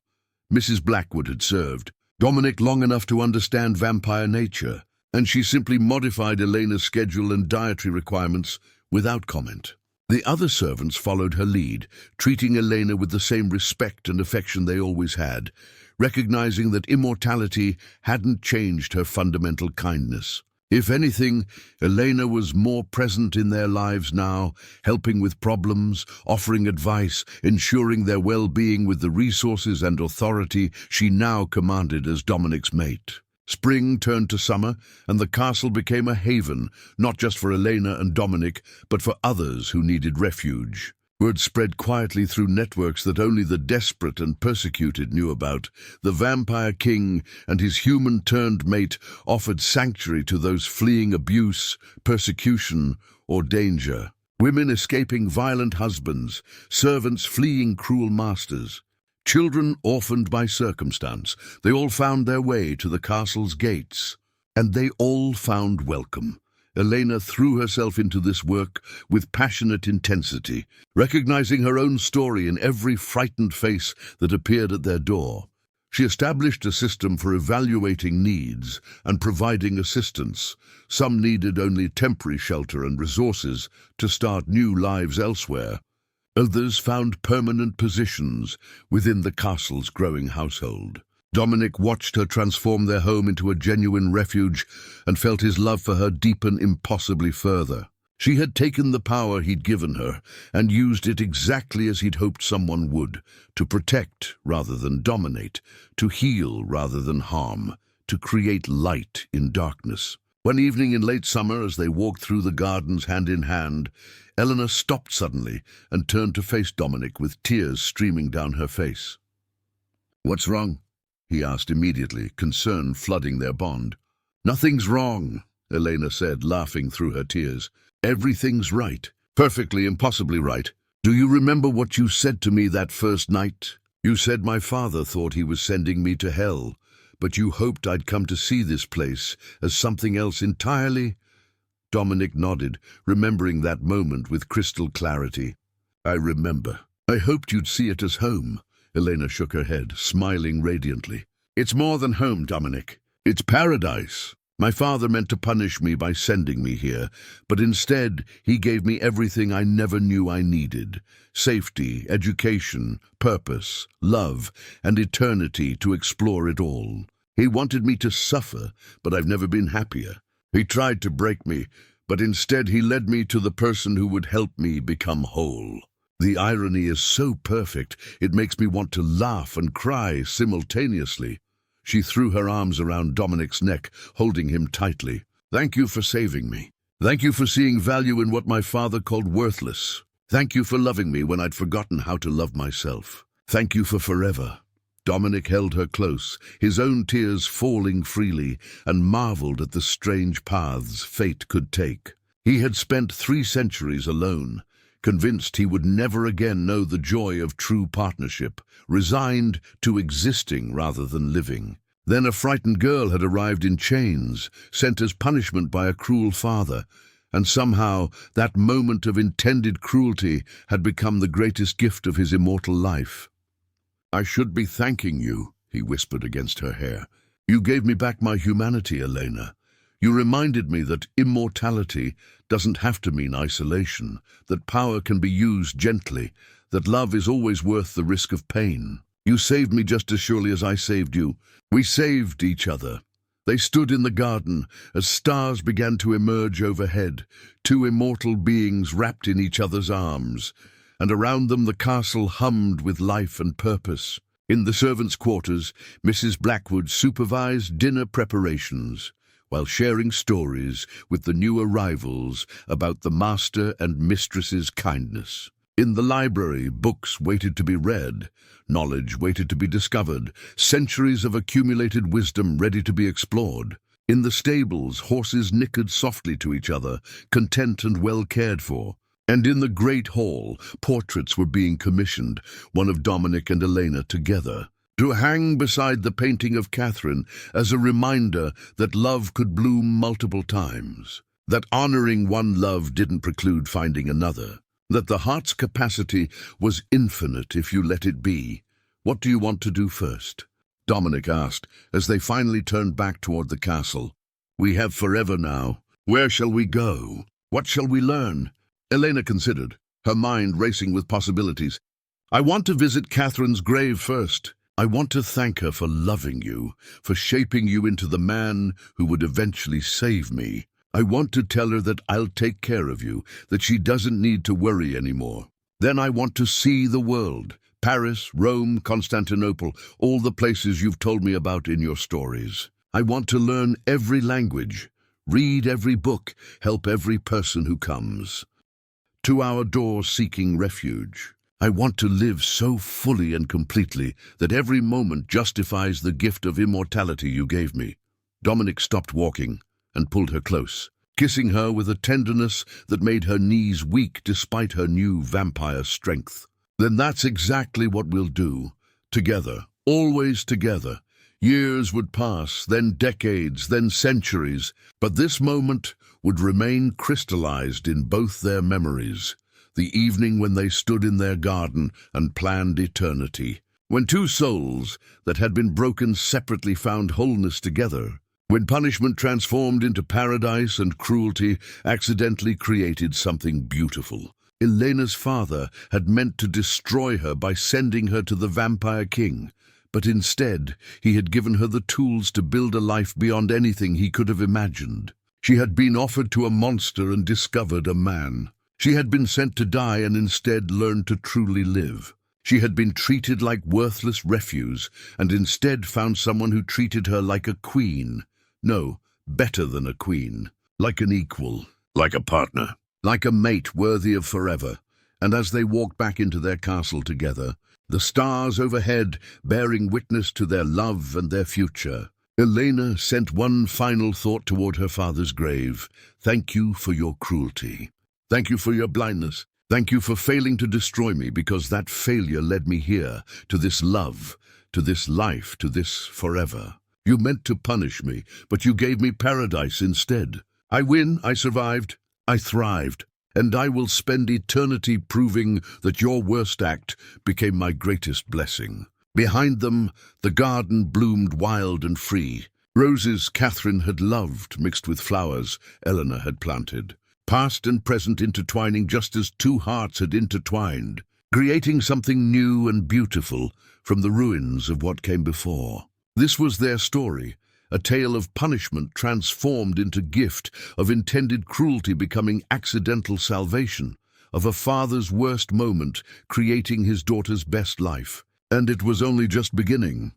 Mrs. Blackwood had served Dominic long enough to understand vampire nature, and she simply modified Elena's schedule and dietary requirements without comment. The other servants followed her lead, treating Elena with the same respect and affection they always had, recognizing that immortality hadn't changed her fundamental kindness. If anything, Elena was more present in their lives now, helping with problems, offering advice, ensuring their well-being with the resources and authority she now commanded as Dominic's mate. Spring turned to summer, and the castle became a haven, not just for Elena and Dominic, but for others who needed refuge. Word spread quietly through networks that only the desperate and persecuted knew about. The Vampire King and his human-turned mate offered sanctuary to those fleeing abuse, persecution, or danger. Women escaping violent husbands, servants fleeing cruel masters, children orphaned by circumstance. They all found their way to the castle's gates, and they all found welcome. Elena threw herself into this work with passionate intensity, recognizing her own story in every frightened face that appeared at their door. She established a system for evaluating needs and providing assistance. Some needed only temporary shelter and resources to start new lives elsewhere. Others found permanent positions within the castle's growing household. Dominic watched her transform their home into a genuine refuge and felt his love for her deepen impossibly further. She had taken the power he'd given her and used it exactly as he'd hoped someone would, to protect rather than dominate, to heal rather than harm, to create light in darkness. One evening in late summer, as they walked through the gardens hand in hand, Eleanor stopped suddenly and turned to face Dominic with tears streaming down her face. "What's wrong?" he asked immediately, concern flooding their bond. "Nothing's wrong," Elena said, laughing through her tears. "Everything's right. Perfectly, impossibly right. Do you remember what you said to me that first night? You said my father thought he was sending me to hell, but you hoped I'd come to see this place as something else entirely?" Dominic nodded, remembering that moment with crystal clarity. "I remember. I hoped you'd see it as home." Elena shook her head, smiling radiantly. "It's more than home, Dominic. It's paradise. My father meant to punish me by sending me here, but instead he gave me everything I never knew I needed: safety, education, purpose, love, and eternity to explore it all. He wanted me to suffer, but I've never been happier. He tried to break me, but instead he led me to the person who would help me become whole. The irony is so perfect, it makes me want to laugh and cry simultaneously." She threw her arms around Dominic's neck, holding him tightly. "Thank you for saving me. Thank you for seeing value in what my father called worthless. Thank you for loving me when I'd forgotten how to love myself. Thank you for forever." Dominic held her close, his own tears falling freely, and marveled at the strange paths fate could take. He had spent 3 centuries alone, convinced he would never again know the joy of true partnership, resigned to existing rather than living. Then a frightened girl had arrived in chains, sent as punishment by a cruel father, and somehow that moment of intended cruelty had become the greatest gift of his immortal life. "I should be thanking you," he whispered against her hair. "You gave me back my humanity, Elena. You reminded me that immortality doesn't have to mean isolation, that power can be used gently, that love is always worth the risk of pain. You saved me just as surely as I saved you. We saved each other." They stood in the garden as stars began to emerge overhead, 2 immortal beings wrapped in each other's arms, and around them the castle hummed with life and purpose. In the servants' quarters, Mrs. Blackwood supervised dinner preparations, while sharing stories with the new arrivals about the master and mistress's kindness. In the library, books waited to be read, knowledge waited to be discovered, centuries of accumulated wisdom ready to be explored. In the stables, horses nickered softly to each other, content and well cared for. And in the great hall, portraits were being commissioned, one of Dominic and Elena together, to hang beside the painting of Catherine as a reminder that love could bloom multiple times, that honoring one love didn't preclude finding another, that the heart's capacity was infinite if you let it be. "What do you want to do first?" Dominic asked, as they finally turned back toward the castle. "We have forever now. Where shall we go? What shall we learn?" Elena considered, her mind racing with possibilities. "I want to visit Catherine's grave first. I want to thank her for loving you, for shaping you into the man who would eventually save me. I want to tell her that I'll take care of you, that she doesn't need to worry anymore. Then I want to see the world, Paris, Rome, Constantinople, all the places you've told me about in your stories. I want to learn every language, read every book, help every person who comes to our door seeking refuge. I want to live so fully and completely that every moment justifies the gift of immortality you gave me." Dominic stopped walking and pulled her close, kissing her with a tenderness that made her knees weak despite her new vampire strength. "Then that's exactly what we'll do. Together, always together. Years would pass, then decades, then centuries, but this moment would remain crystallized in both their memories. The evening when they stood in their garden and planned eternity. When 2 souls that had been broken separately found wholeness together. When punishment transformed into paradise and cruelty accidentally created something beautiful. Elena's father had meant to destroy her by sending her to the Vampire King, but instead he had given her the tools to build a life beyond anything he could have imagined. She had been offered to a monster and discovered a man. She had been sent to die and instead learned to truly live. She had been treated like worthless refuse and instead found someone who treated her like a queen. No, better than a queen. Like an equal. Like a partner. Like a mate worthy of forever. And as they walked back into their castle together, the stars overhead bearing witness to their love and their future, Elena sent one final thought toward her father's grave. "Thank you for your cruelty. Thank you for your blindness. Thank you for failing to destroy me, because that failure led me here, to this love, to this life, to this forever. You meant to punish me, but you gave me paradise instead. I win, I survived, I thrived, and I will spend eternity proving that your worst act became my greatest blessing." Behind them, the garden bloomed wild and free. Roses Catherine had loved, mixed with flowers Eleanor had planted. Past and present intertwining just as 2 hearts had intertwined, creating something new and beautiful from the ruins of what came before. This was their story, a tale of punishment transformed into gift, of intended cruelty becoming accidental salvation, of a father's worst moment creating his daughter's best life. And it was only just beginning.